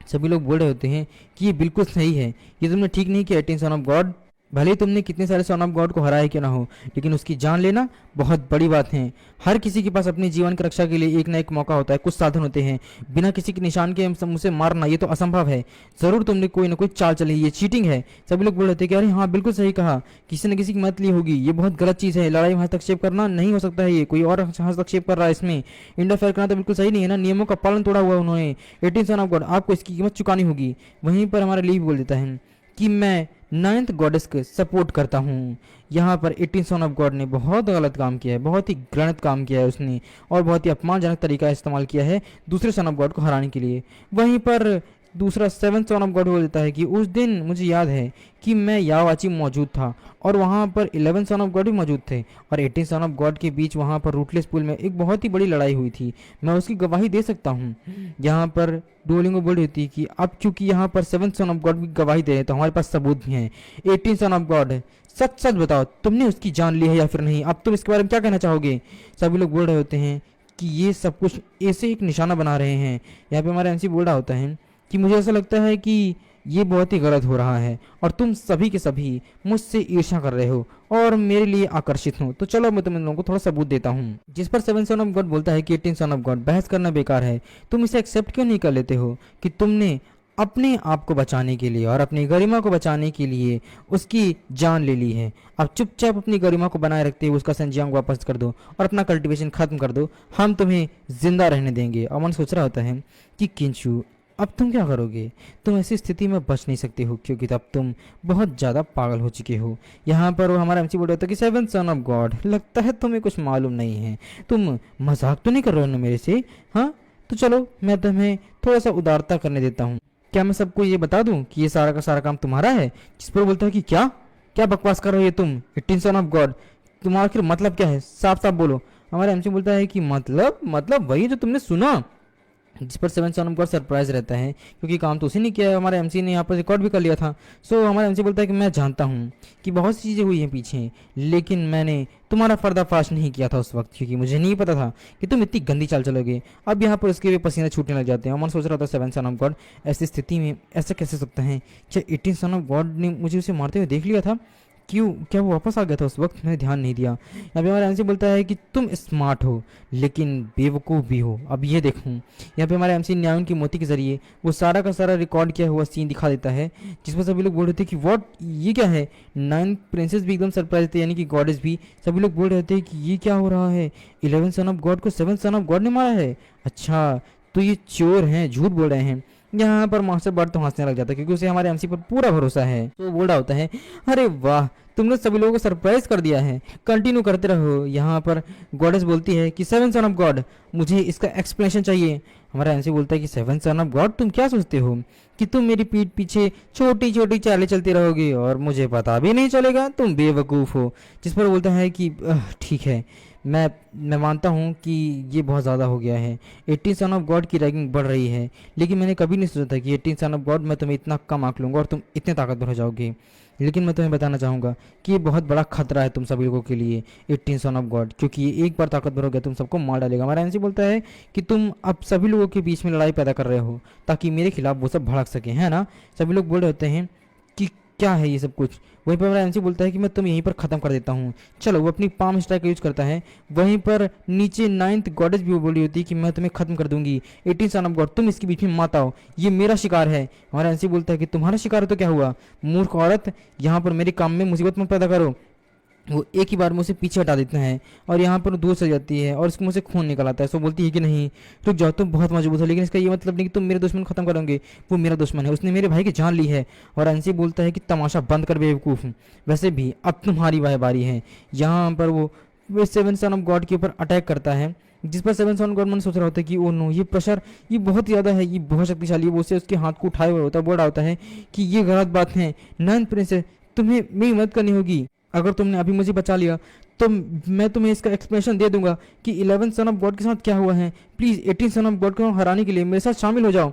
सभी लोग बोल रहे होते हैं कि ये बिल्कुल सही है, ये तुमने ठीक नहीं किया 18 सन ऑफ गॉड। भले ही तुमने कितने सारे सन ऑफ गॉड को हराया क्यों ना हो, लेकिन उसकी जान लेना बहुत बड़ी बात है। हर किसी के पास अपने जीवन की रक्षा के लिए एक ना एक मौका होता है, कुछ साधन होते हैं। बिना किसी के निशान के हम उसे मारना ये तो असंभव है। ज़रूर तुमने कोई ना कोई चाल चली, ये चीटिंग है। सभी लोग बोल रहे थे कि अरे हाँ बिल्कुल सही कहा, किसी न किसी की मदद ली होगी, ये बहुत गलत चीज़ है। लड़ाई में हस्तक्षेप करना नहीं हो सकता है, ये कोई और हस्तक्षेप कर रहा है इसमें। इंटरफेयर करना तो बिल्कुल सही नहीं है ना, नियमों का पालन तोड़ा हुआ है उन्होंने। 18 सन ऑफ गॉड, आपको इसकी कीमत चुकानी होगी। वहीं पर हमारा लीव बोल देता है कि मैं 9th गॉडेस को सपोर्ट करता हूँ। यहाँ पर 18 सन ऑफ गॉड ने बहुत गलत काम किया है, बहुत ही घृणित काम किया है उसने, और बहुत ही अपमानजनक तरीका इस्तेमाल किया है दूसरे सन ऑफ गॉड को हराने के लिए। वहीं पर दूसरा 7th सन ऑफ गॉड बोल देता है कि उस दिन मुझे याद है कि मैं यावाची मौजूद था और वहाँ पर 11 सन ऑफ गॉड भी मौजूद थे और 18 सन ऑफ गॉड के बीच वहाँ पर रूटलेस पूल में एक बहुत ही बड़ी लड़ाई हुई थी। मैं उसकी गवाही दे सकता हूँ। यहाँ पर डुओलिंगो बोल रही थी कि अब क्योंकि यहाँ पर 7th सन ऑफ गॉड भी गवाही दे रहे हैं तो हमारे पास सबूत भी हैं। 18 सन ऑफ गॉड, सच सच बताओ तुमने उसकी जान ली है या फिर नहीं? अब तुम इसके बारे में क्या कहना चाहोगे? सभी लोग बोल रहे होते हैं कि ये सब कुछ ऐसे एक निशाना बना रहे हैं। यहाँ पे हमारा एमसी बोल रहा होता है कि मुझे ऐसा लगता है कि ये बहुत ही गलत हो रहा है और तुम सभी के सभी मुझसे ईर्ष्या कर रहे हो और मेरे लिए आकर्षित हो, तो चलो मैं तुम इन लोगों को थोड़ा सबूत देता हूँ। जिस पर 7 सन ऑफ गॉड बोलता है कि 18 सन ऑफ गॉड, बहस करना बेकार है, तुम इसे एक्सेप्ट क्यों नहीं कर लेते हो कि तुमने अपने आप को बचाने के लिए और अपनी गरिमा को बचाने के लिए उसकी जान ले ली है। अब चुपचाप अपनी गरिमा को बनाए रखते हुए उसका संज्ञान वापस कर दो और अपना कल्टीवेशन खत्म कर दो, हम तुम्हें जिंदा रहने देंगे। और मन सोच रहा होता है कि किंचू अब तुम क्या करोगे? तुम ऐसी स्थिति में बच नहीं सकते हो क्योंकि तब तुम बहुत ज़्यादा पागल हो चुके हो। यहाँ पर वो हमारा एमसी बोल रहा था कि 7 सन ऑफ गॉड, लगता है तुम्हें कुछ मालूम नहीं है, तुम मजाक तो नहीं कर रहे हो ना मेरे से? हाँ तो चलो मैं तुम्हें थोड़ा सा उदारता करने देता हूँ। क्या मैं सबको ये बता दूँ कि ये सारा का सारा काम तुम्हारा है? जिस पर बोलता है कि क्या क्या बकवास कर रहे हो ये तुम 18 सन ऑफ गॉड, तुम्हारा आखिर मतलब क्या है? साफ साफ बोलो। हमारा एमसी बोलता है कि मतलब वही जो तुमने सुना। जिस पर 7 सन ऑफ गॉड सरप्राइज रहता है क्योंकि काम तो उसी ने किया है, हमारे एमसी ने यहाँ पर रिकॉर्ड भी कर लिया था। सो हमारा एमसी बोलता है कि मैं जानता हूँ कि बहुत सी चीज़ें हुई हैं पीछे, लेकिन मैंने तुम्हारा पर्दाफाश नहीं किया था उस वक्त क्योंकि मुझे नहीं पता था कि तुम इतनी गंदी चाल चलोगे। अब यहाँ पर उसके भी पसीने छूटने लग जाते हैं। और मन सोच रहा था 7 सन ऑफ गॉड ऐसी स्थिति में ऐसा कैसे हो सकता है? क्या 18 सन ऑफ गॉड ने मुझे उसे मारते हुए देख लिया था? क्यों, क्या वो वापस आ गया था उस वक्त? मैंने ध्यान नहीं दिया। यहाँ पे हमारा एमसी बोलता है कि तुम स्मार्ट हो लेकिन बेवकूफ़ भी हो। अब ये देखूँ, यहाँ पे हमारा एमसी न्याय की मोती के जरिए वो सारा का सारा रिकॉर्ड किया हुआ सीन दिखा देता है, जिस पर सभी लोग बोल रहे थे कि व्हाट, ये क्या है? 9 प्रिंसेस भी एकदम सरप्राइज थे, यानी कि गॉडेस भी। सभी लोग बोल रहे थे कि ये क्या हो रहा है, 11 सन ऑफ गॉड को 7 सन ऑफ गॉड ने मारा है? अच्छा तो ये चोर हैं, झूठ बोल रहे हैं। यहाँ पर मास्टर बर्ड तो हंसने लग जाता है क्योंकि उसे हमारे एमसी पर पूरा भरोसा है। तो बोल रहा होता है अरे वाह, तुमने सभी लोगों को सरप्राइज कर दिया है, कंटिन्यू करते रहो। यहाँ पर गॉडेस बोलती है कि 7 सन ऑफ गॉड, मुझे इसका एक्सप्लेनेशन चाहिए। हमारा एमसी बोलता है कि 7 सन ऑफ गॉड, तुम क्या सोचते हो कि तुम मेरी पीठ पीछे छोटी छोटी चालें चलती रहोगे और मुझे पता भी नहीं चलेगा? तुम बेवकूफ़ हो। जिस पर बोलता है कि ठीक है, मैं मानता हूँ कि ये बहुत ज़्यादा हो गया है, 18 सन ऑफ गॉड की रैंकिंग बढ़ रही है, लेकिन मैंने कभी नहीं सोचा था कि 18 सन ऑफ गॉड मैं तुम्हें इतना कम आंक लूँगा और तुम इतने ताकतवर हो जाओगे। लेकिन मैं तुम्हें बताना चाहूँगा कि ये बहुत बड़ा खतरा है तुम सभी लोगों के लिए 18 सन ऑफ गॉड, क्योंकि ये एक बार ताकतवर हो गया तुम सबको मार डालेगा। हमारा एमसी बोलता है कि तुम अब सभी लोगों के बीच में लड़ाई पैदा कर रहे हो ताकि मेरे खिलाफ वो सब भड़क सकें, है ना? सभी लोग बोल रहे होते हैं कि क्या है ये सब कुछ। वहीं पर हमारा एमसी बोलता है कि मैं तुम यहीं पर ख़त्म कर देता हूँ। चलो, वो अपनी पाम स्ट्राइक का यूज़ करता है। वहीं पर नीचे नाइन्थ गॉडेस भी वो बोली होती है कि मैं तुम्हें खत्म कर दूंगी। 18 सन ऑफ गॉड, तुम इसके बीच में मत आओ, ये मेरा शिकार है। हमारा एमसी बोलता है कि तुम्हारा शिकार है तो क्या हुआ, मूर्ख औरत, यहाँ पर मेरे काम में मुसीबत मत पैदा करो। वो एक ही बार में उसे पीछे हटा देते हैं और यहाँ पर दूर चली जाती है और उसके मुंह से खून निकल आता है। सो बोलती है कि नहीं, रुक जाओ, तुम बहुत मजबूत हो, लेकिन इसका ये मतलब नहीं कि तुम मेरे दुश्मन को खत्म करोगे। वो मेरा दुश्मन है, उसने मेरे भाई की जान ली है। और अंशी बोलता है कि तमाशा बंद कर बेवकूफ़, वैसे भी अब तुम्हारी वह बारी है। यहाँ पर वो सेवन सन ऑफ गॉड के ऊपर अटैक करता है, जिस पर सेवन सन गॉड मन सोच रहा होता है कि ओ नो, ये प्रेशर ये बहुत ज़्यादा है, ये बहुत शक्तिशाली है। वो उसे उसके हाथ को उठाए हुए होता है, बोल रहा होता है कि ये गलत बात है, नाइन्थ प्रिंसेस, तुम्हें मेरी मदद करनी होगी। अगर तुमने अभी मुझे बचा लिया तो मैं तुम्हें इसका एक्सप्लेनेशन दे दूंगा कि 11 सन ऑफ गॉड के साथ क्या हुआ है। प्लीज़ 18 सन ऑफ गॉड को हराने के लिए मेरे साथ शामिल हो जाओ।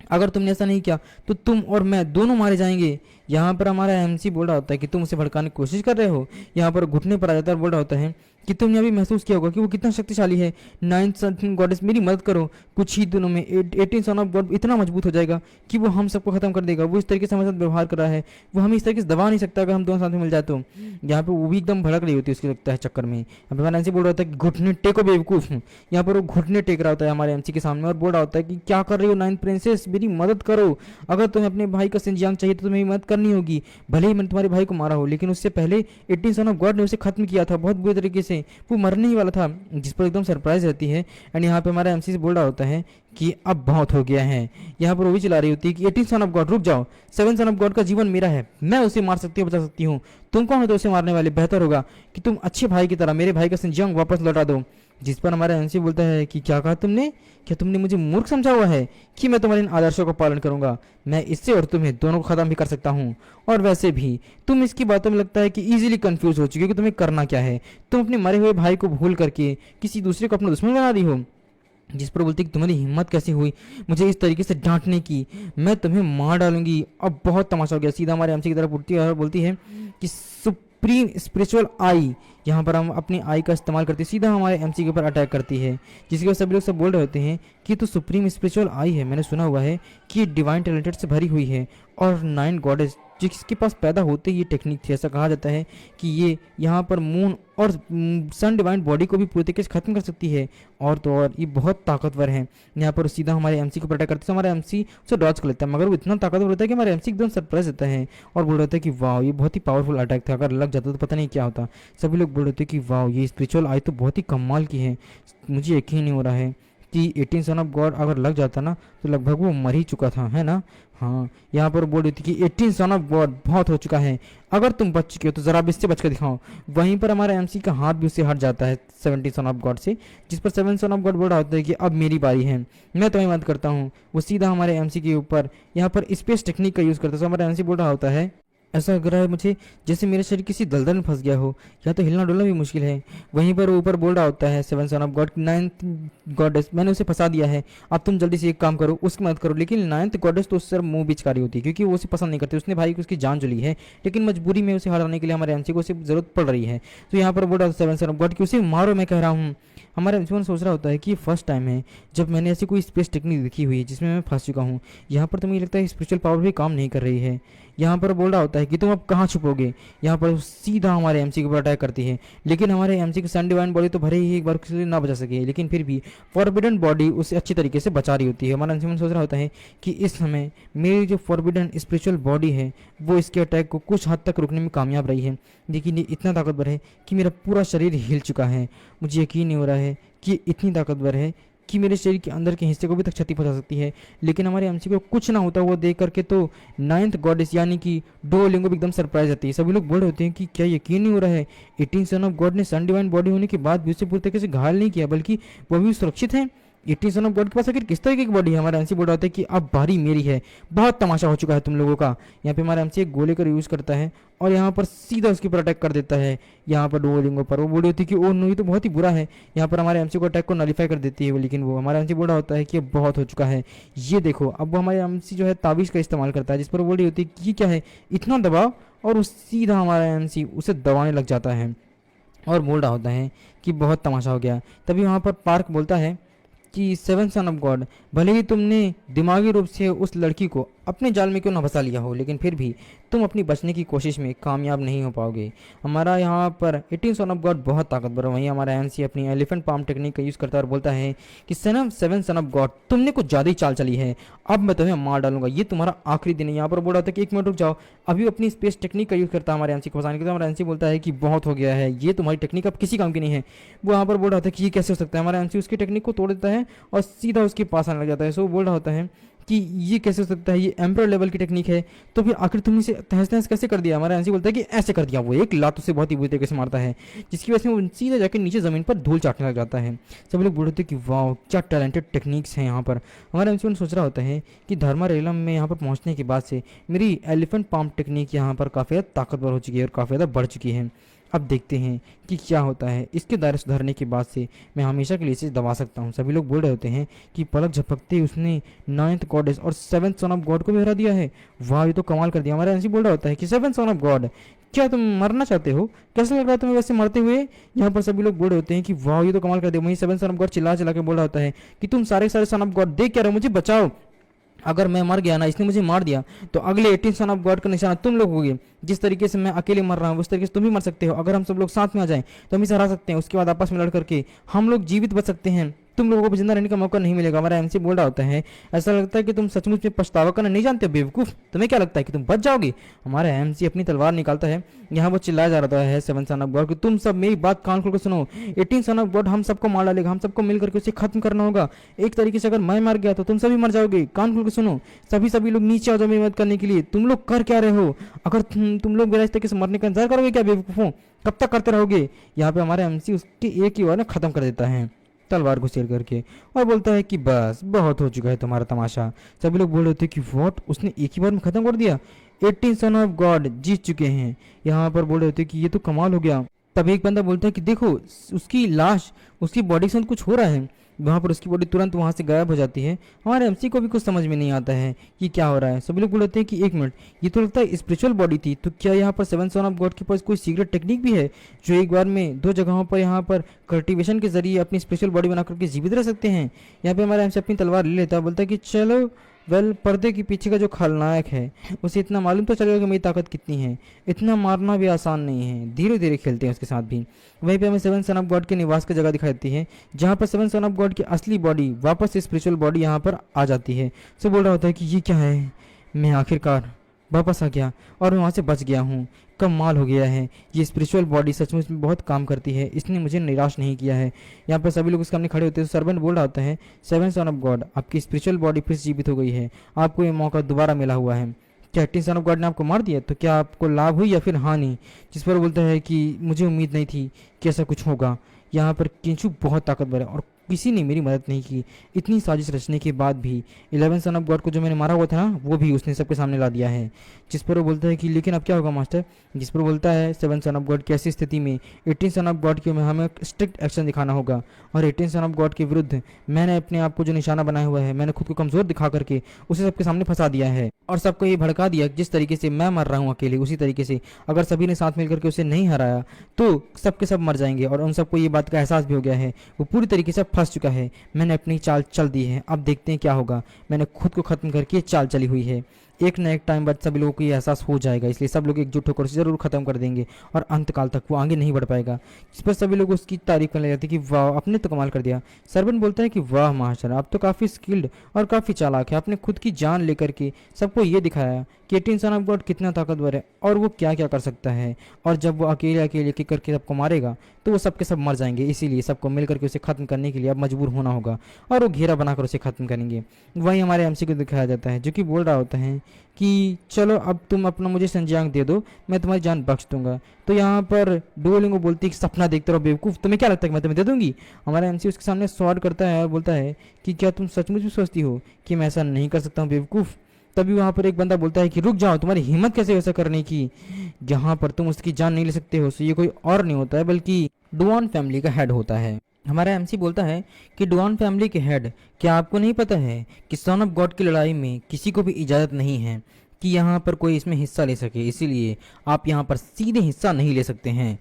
अगर तुमने ऐसा नहीं किया तो तुम और मैं दोनों मारे जाएंगे। यहाँ पर हमारा एमसी बोल रहा होता है कि तुम उसे भड़काने की कोशिश कर रहे हो। यहाँ पर घुटने पर आ जाता है और बोल रहा होता है कि तुमने अभी महसूस किया होगा कि वो कितना शक्तिशाली है। 9th सन गॉडेस, मेरी मदद करो, कुछ ही दिनों में 18 सन ऑफ गॉड इतना मजबूत हो जाएगा कि वो हम सबको खत्म कर देगा। वो इस तरीके से हमारे साथ व्यवहार कर रहा है, वो हमें इस तरीके से दबा नहीं सकता अगर हम दोनों साथ में मिल जाए तो। यहाँ पे वो भी एकदम भड़क रही होती है, उसके लगता है चक्कर में। अब हमारा एमसी बोल रहा होता है कि घुटने टेको बेवकूफ़। यहाँ पर वो घुटने टेक रहा होता है हमारे एमसी के सामने और बोल रहा होता है कि क्या कर रही हो नाइन्थ प्रिंसेस, मेरी मदद करो। अगर तुम्हें अपने भाई का सिंजियांग चाहिए तो तुम्हें मदद करनी होगी। भले ही मैंने तुम्हारे भाई को मारा हो, लेकिन उससे पहले 18 सन ऑफ गॉड ने उसे खत्म किया था बहुत बुरी तरीके से, वो मरने ही वाला था। जिस पर एकदम सरप्राइज रहती है। एंड यहाँ पे हमारा एमसी से बोल रहा होता है कि अब बहुत हो गया है। यहाँ पर वो भी चला रही होती है कि 18 सन ऑफ गॉड रुक जाओ, 7 सन ऑफ गॉड का जीवन मेरा है, मैं उसे मार सकती हूँ, बचा सकती हूँ। तुम कौन हो तो उसे मारने वाले, बेहतर होगा कि तुम अच्छे भाई की तरह मेरे भाई का सिंजियांग वापस लौटा दो। जिस पर हमारा एमसी बोलता है कि क्या कहा तुमने, क्या तुमने मुझे मूर्ख समझा हुआ है कि मैं तुम्हारे इन आदर्शों का पालन करूंगा। मैं इससे और तुम्हें दोनों को खत्म भी कर सकता हूँ। और वैसे भी तुम इसकी बातों में लगता है कि इजीली कंफ्यूज हो चुकी हो कि तुम्हें करना क्या है। तुम अपने मरे हुए भाई को भूल करके किसी दूसरे को अपना दुश्मन बना रही हो। जिस पर बोलती कि तुम्हारी हिम्मत कैसी हुई मुझे इस तरीके से डांटने की, मैं तुम्हें मार डालूंगी। अब बहुत तमाशा हो गया। सीधा हमारे एमसी की तरफ उठती है और बोलती है कि सुप्रीम स्पिरिचुअल आई, यहाँ पर हम अपनी आई का इस्तेमाल करते सीधा हमारे एमसी के ऊपर अटैक करती है। जिसके बाद सभी लोग सब बोल रहे होते हैं कि तो सुप्रीम स्पिरिचुअल आई है, मैंने सुना हुआ है कि ये डिवाइन टैलेंटेड से भरी हुई है और 9 गॉडेस जिसके पास पैदा होते ही ये टेक्निक थी। ऐसा कहा जाता है कि ये यहाँ पर मून और सन डिवाइन बॉडी को भी पूरी तरीके से खत्म कर सकती है। और तो और ये बहुत ताकतवर है। यहाँ पर सीधा हमारे एमसी को अटैक करते हैं, हमारा एमसी उसे डॉज कर लेता है, मगर वो इतना ताकतवर होता है कि हमारा एमसी एकदम सरप्राइज होता है और बोल रहा था कि वाह ये बहुत ही पावरफुल अटैक था, अगर लग जाता तो पता नहीं क्या होता। सभी लोग बोल रहे थे कि वाह ये स्पिरिचुअल आई तो बहुत ही कमाल की है। मुझे यकीन नहीं हो रहा है कि 18 सन ऑफ गॉड अगर लग जाता ना तो लगभग वो मर ही चुका था, है ना। हाँ, यहाँ पर बोल रही थी कि 18 सन ऑफ गॉड बहुत हो चुका है, अगर तुम बच चुके हो तो ज़रा अब इससे बच कर दिखाओ। वहीं पर हमारा एमसी का हाथ भी उससे हट जाता है 17 सन ऑफ गॉड से। जिस पर 7 सन ऑफ गॉड बोल रहा होता है कि अब मेरी बारी है, मैं तुम्हें मदद करता हूँ। वो सीधा हमारे एमसी के ऊपर यहाँ पर स्पेस टेक्निक का यूज़ करता है। तो हमारा एमसी बोल रहा होता है ऐसा लग रहा है मुझे जैसे मेरा शरीर किसी दलदल में फंस गया हो, या तो हिलना डुलना भी मुश्किल है। वहीं पर ऊपर बोल रहा होता है 7 son of God, 9th goddess, मैंने उसे फंसा दिया है, अब तुम जल्दी से एक काम करो, उसकी मदद करो। लेकिन 9th गॉडेस तो उससे मुंह बिचकारी होती है क्योंकि वो उसे पसंद नहीं करती, उसने भाई को उसकी जान जो ली है, लेकिन मजबूरी में उसे हराने के लिए हमारे एमसी को उसे जरूरत पड़ रही है। तो यहाँ पर बोल रहा था 7 सन ऑफ गॉड कि उसे मारो, मैं कह रहा हूँ। हमारा एमसी सोच रहा होता है कि फर्स्ट टाइम है जब मैंने ऐसी कोई स्पेस टेक्निक देखी हुई है जिसमें मैं फंस चुका हूँ। यहाँ पर तो मुझे लगता है स्पिरिचुअल पावर भी काम नहीं कर रही है। यहाँ पर बोल रहा होता है कि तुम अब कहाँ छुपोगे। यहाँ पर सीधा हमारे एमसी के ऊपर अटैक करती है, लेकिन हमारे एमसी की सन डिवाइन बॉडी तो भले ही एक बार के लिए ना बचा सके, लेकिन फिर भी फॉरबिडन बॉडी उसे अच्छी तरीके से बचा रही होती है। हमारा एमसी सोच रहा होता है कि इस समय मेरी जो फॉरबिडन स्पिरिचुअल बॉडी है वो इसके अटैक को कुछ हद तक रोकने में कामयाब रही है, लेकिन ये इतना ताकतवर है कि मेरा पूरा शरीर हिल चुका है। मुझे यकीन नहीं हो रहा है कि ये इतनी ताकतवर है कि मेरे शरीर के अंदर के हिस्से को भी तक क्षति पहुंचा सकती है। लेकिन हमारे एमसी को कुछ ना होता हुआ देख करके तो 9th गॉडेस यानी कि डुओलिंगो भी एकदम सरप्राइज आती है। सभी लोग बोल रहे होते हैं कि क्या यकीन नहीं हो रहा है 18 सन ऑफ गॉड ने सन डिवाइन बॉडी होने के बाद भी उसे पूरी तरीके से घायल नहीं किया, बल्कि वो भी सुरक्षित है। 18 सन ऑफ गॉड के पास आखिर किस तरीके की बॉडी है। हमारा एमसी बोल रहा होता है कि अब बारी मेरी है, बहुत तमाशा हो चुका है तुम लोगों का। यहाँ पे हमारा एमसी एक गोले का यूज़ करता है और यहाँ पर सीधा उसके ऊपर अटैक कर देता है। यहाँ पर डुओलिंगो पर वो बोली होती है कि ओ नो ये तो बहुत ही बुरा है। यहाँ पर हमारे एमसी को अटैक को नलीफाई कर देती है वो, लेकिन वो हमारा एमसी बोल रहा होता है कि अब बहुत हो चुका है। ये देखो, अब वो हमारे एमसी जो है ताबीज़ का इस्तेमाल करता है, जिस पर वो बोल रही होती है कि ये क्या है, इतना दबाव, और सीधा हमारा एमसी उसे दबाने लग जाता है और बोल रहा होता है कि बहुत तमाशा हो गया। तभी वहाँ पर पार्क बोलता है कि 7 सन ऑफ गॉड, भले ही तुमने दिमागी रूप से उस लड़की को अपने जाल में क्यों ना फंसा लिया हो, लेकिन फिर भी तुम अपनी बचने की कोशिश में कामयाब नहीं हो पाओगे। हमारा यहाँ पर 18 सन ऑफ गॉड बहुत ताकतवर है। वहीं हमारा एमसी अपनी एलिफेंट पाम टेक्निक का यूज़ करता है और बोलता है कि सनम 7 सन ऑफ गॉड, तुमने कुछ ज़्यादा ही चाल चली है, अब मैं तुम्हें मार डालूंगा, ये तुम्हारा आखिरी दिन है। यहाँ पर बोल रहा था कि 1 मिनट रुक जाओ, अभी अपनी स्पेस टेक्निक का यूज़ करता है हमारे एमसी को फंसाने के लिए। हमारा एमसी बोलता है कि बहुत हो गया है, ये तुम्हारी टेक्निक अब किसी काम की नहीं है। वो यहाँ पर बोल रहा था कि ये कैसे हो सकता है। हमारा एमसी उसकी टेक्निक को तोड़ देता है और सीधा उसके पास आने लग जाता है। सो वो बोल रहा होता है कि ये कैसे हो सकता है, ये एम्पर लेवल की टेक्निक है, तो फिर आखिर तुमने इसे तहस नहस कैसे कर दिया। हमारा एमसी बोलता है कि ऐसे कर दिया। वो एक लात उसे बहुत ही बुरी तरीके से मारता है, जिसकी वजह से वो सीधा जाकर नीचे ज़मीन पर धूल चाटने लग जाता है। सब लोग बोल रहे थे कि वाह क्या टैलेंटेड टेक्निक्स हैं यहाँ पर। हमारा एमसी सोच रहा होता है कि धर्मा रेलम में यहाँ पर पहुँचने के बाद से मेरी एलिफेंट पाम टेक्निक यहाँ पर काफ़ी ज़्यादा ताकतवर हो चुकी है और काफ़ी ज़्यादा बढ़ चुकी है। अब देखते हैं कि क्या होता है। इसके दायरे सुधारने के बाद से मैं हमेशा के लिए इसे दबा सकता हूँ। सभी लोग बोल रहे होते हैं कि पलक झपकते ही उसने 9th गॉडेस और 7th सन ऑफ गॉड को भी हरा दिया है। वाह ये तो कमाल कर दिया। हमारा एमसी बोल रहा होता है कि 7th सन ऑफ गॉड, क्या तुम मरना चाहते हो, कैसा लग रहा है तुम्हें वैसे मरते हुए। यहाँ पर सभी लोग बोल रहे होते हैं कि वाह ये तो कमाल कर दिया। वहीं 7th सन ऑफ गॉड चिल्ला चिल्ला के बोल रहा होता है कि तुम सारे सारे सन ऑफ गॉड देख क्या रहे हो, मुझे बचाओ। अगर मैं मर गया ना, इसने मुझे मार दिया, तो अगले 18 सन ऑफ गॉड का निशाना तुम लोग होगे। जिस तरीके से मैं अकेले मर रहा हूँ उस तरीके से तुम भी मर सकते हो। अगर हम सब लोग साथ में आ जाएं तो हम इसे हरा सकते हैं। उसके बाद आपस में लड़ करके हम लोग जीवित बच सकते हैं, तुम लोगों को जिंदा रहने का मौका नहीं मिलेगा। हमारा एमसी बोल रहा होता है ऐसा लगता है कि तुम सचमुच में पछतावा करना नहीं जानते बेवकूफ़, तुम्हें क्या लगता है कि तुम बच जाओगे। हमारा एमसी अपनी तलवार निकालता है। यहाँ वो चिल्लाया जा रहा है 7 सन ऑफ गॉड कि तुम सब मेरी बात कान खोल कर सुनो, 18 सन ऑफ गॉड हम सबको मार डालेगा, हम सबको मिल करके उसे खत्म करना होगा। एक तरीके से अगर मैं मर गया तो तुम सभी मर जाओगे। कान खोल कर सुनो, सभी लोग नीचे आ जाओ मेरी मदद करने के लिए। तुम लोग कर क्या रहे हो, अगर तुम लोग मेरा इस तरीके से मरने का इंतजार करोगे क्या बेवकूफ़ों, कब तक करते रहोगे। यहाँ पे हमारे एमसी उसके एक ही वार में खत्म कर देता है तलवार घुसेड़ करके और बोलता है कि बस बहुत हो चुका है तुम्हारा तमाशा। सभी लोग बोल रहे थे कि वॉट, उसने एक ही बार में खत्म कर दिया, 18 सन ऑफ गॉड जीत चुके हैं। यहाँ पर बोल रहे थे कि ये तो कमाल हो गया। तब एक बंदा बोलता है कि देखो उसकी लाश, उसकी बॉडी के साथ कुछ हो रहा है। वहाँ पर उसकी बॉडी तुरंत वहाँ से गायब हो जाती है। हमारे एमसी को भी कुछ समझ में नहीं आता है कि क्या हो रहा है। सभी लोग बोलते हैं कि 1 मिनट, ये तो लगता है स्पिरिचुअल बॉडी थी, तो क्या यहाँ पर 7 सन ऑफ गॉड के पास कोई सीक्रेट टेक्निक भी है जो एक बार में 2 जगहों पर यहाँ पर कल्टिवेशन के जरिए अपनी स्पेशल बॉडी बना करके जीवित रह सकते हैं। यहाँ पे हमारा एमसी अपनी तलवार ले लेता है, बोलता है कि चलो पर्दे के पीछे का जो खलनायक है उसे इतना मालूम तो चलेगा कि मेरी ताकत कितनी है। इतना मारना भी आसान नहीं है, धीरे धीरे खेलते हैं उसके साथ भी। वहीं पे हमें 7 सन ऑफ गॉड के निवास की जगह दिखाई देती है, जहाँ पर 7 सन ऑफ गॉड की असली बॉडी वापस स्पिरिचुअल बॉडी यहाँ पर आ जाती है। सो बोल रहा होता है कि ये क्या है, मैं आखिरकार वापस आ गया और मैं वहाँ से बच गया हूँ। कमाल हो गया है, ये स्पिरिचुअल बॉडी सचमुच में बहुत काम करती है, इसने मुझे निराश नहीं किया है। यहाँ पर सभी लोग उसके सामने खड़े होते हैं। सर्वेंट बोल रहा होता है 7 सन ऑफ गॉड, आपकी स्पिरिचुअल बॉडी फिर से जीवित हो गई है, आपको ये मौका दोबारा मिला हुआ है। क्या 18 सन ऑफ गॉड ने आपको मार दिया, तो क्या आपको लाभ हुई या फिर हानि। जिस पर बोलता है कि मुझे उम्मीद नहीं थी कि ऐसा कुछ होगा। यहाँ पर किंचु बहुत ताकतवर है और किसी ने मेरी मदद नहीं की। इतनी साजिश रचने के बाद भी 11 सन ऑफ गॉड को जो मैंने मारा हुआ था ना, वो भी उसने सबके सामने ला दिया है। जिस पर वो बोलता है कि लेकिन अब क्या होगा मास्टर। जिस पर बोलता है 7 सन ऑफ गॉड की ऐसी स्थिति में 18 सन ऑफ गॉड के में हमें स्ट्रिक्ट एक्शन दिखाना होगा और 18 सन ऑफ गॉड के विरुद्ध मैंने अपने आप को जो निशाना बनाया हुआ है, मैंने खुद को कमज़ोर दिखा करके उसे सबके सामने फंसा दिया है और सबको ये भड़का दिया। जिस तरीके से मैं मर रहा हूँ अकेले, उसी तरीके से अगर सभी ने साथ मिलकर के उसे नहीं हराया तो सबके सब मर जाएंगे। और उन सबको ये बात का एहसास भी हो गया है, वो पूरी तरीके से फंस चुका है। मैंने अपनी चाल चल दी है, अब देखते हैं क्या होगा। मैंने खुद को खत्म करके चाल चली हुई है। एक न एक टाइम बाद सभी लोगों को ये एहसास हो जाएगा, इसलिए सब लोग एकजुट होकर उसे जरूर खत्म कर देंगे और अंतकाल तक वो आगे नहीं बढ़ पाएगा। इस पर सभी लोग उसकी तारीफ करने लगते हैं कि वाह आपने तो कमाल कर दिया। सर्वेंट बोलता है कि वाह मास्टर, आप तो काफ़ी स्किल्ड और काफ़ी चालाक है, आपने खुद की जान लेकर के सबको ये दिखाया कि 18 सन ऑफ गॉड कितना ताकतवर है और वो क्या क्या कर सकता है। और जब वो अकेले अकेले किक करके सबको मारेगा तो वो सबके सब मर जाएंगे, इसीलिए सबको मिल करके उसे खत्म करने के लिए अब मजबूर होना होगा और वो घेरा बनाकर उसे खत्म करेंगे। वहीं हमारे एमसी को दिखाया जाता है जो कि बोल रहा होता है कि चलो अब तुम अपना मुझे संज्ञांक दे दो, मैं तुम्हारी जान बख्श दूंगा। तो यहाँ पर डुओलिंगो बोलती है कि सपना देखते रहो बेवकूफ़, तुम्हें क्या लगता है कि मैं तुम्हें दे दूंगी। हमारा एमसी उसके सामने सवाल करता है और बोलता है कि क्या तुम सचमुच भी सोचती हो कि मैं ऐसा नहीं कर सकता हूँ बेवकूफ़। तभी वहाँ पर एक बंदा बोलता है कि रुक जाओ, तुम्हारी हिम्मत कैसे ऐसा करने की, जहाँ पर तुम उसकी जान नहीं ले सकते हो। सो ये कोई और नहीं होता है बल्कि डुआन फैमिली का हेड होता है। हमारा एमसी बोलता है कि डुआन फैमिली के हेड, क्या आपको नहीं पता है कि सन ऑफ गॉड की लड़ाई में किसी को भी इजाज़त नहीं है कि यहाँ पर कोई इसमें हिस्सा ले सके, इसीलिए आप यहाँ पर सीधे हिस्सा नहीं ले सकते हैं।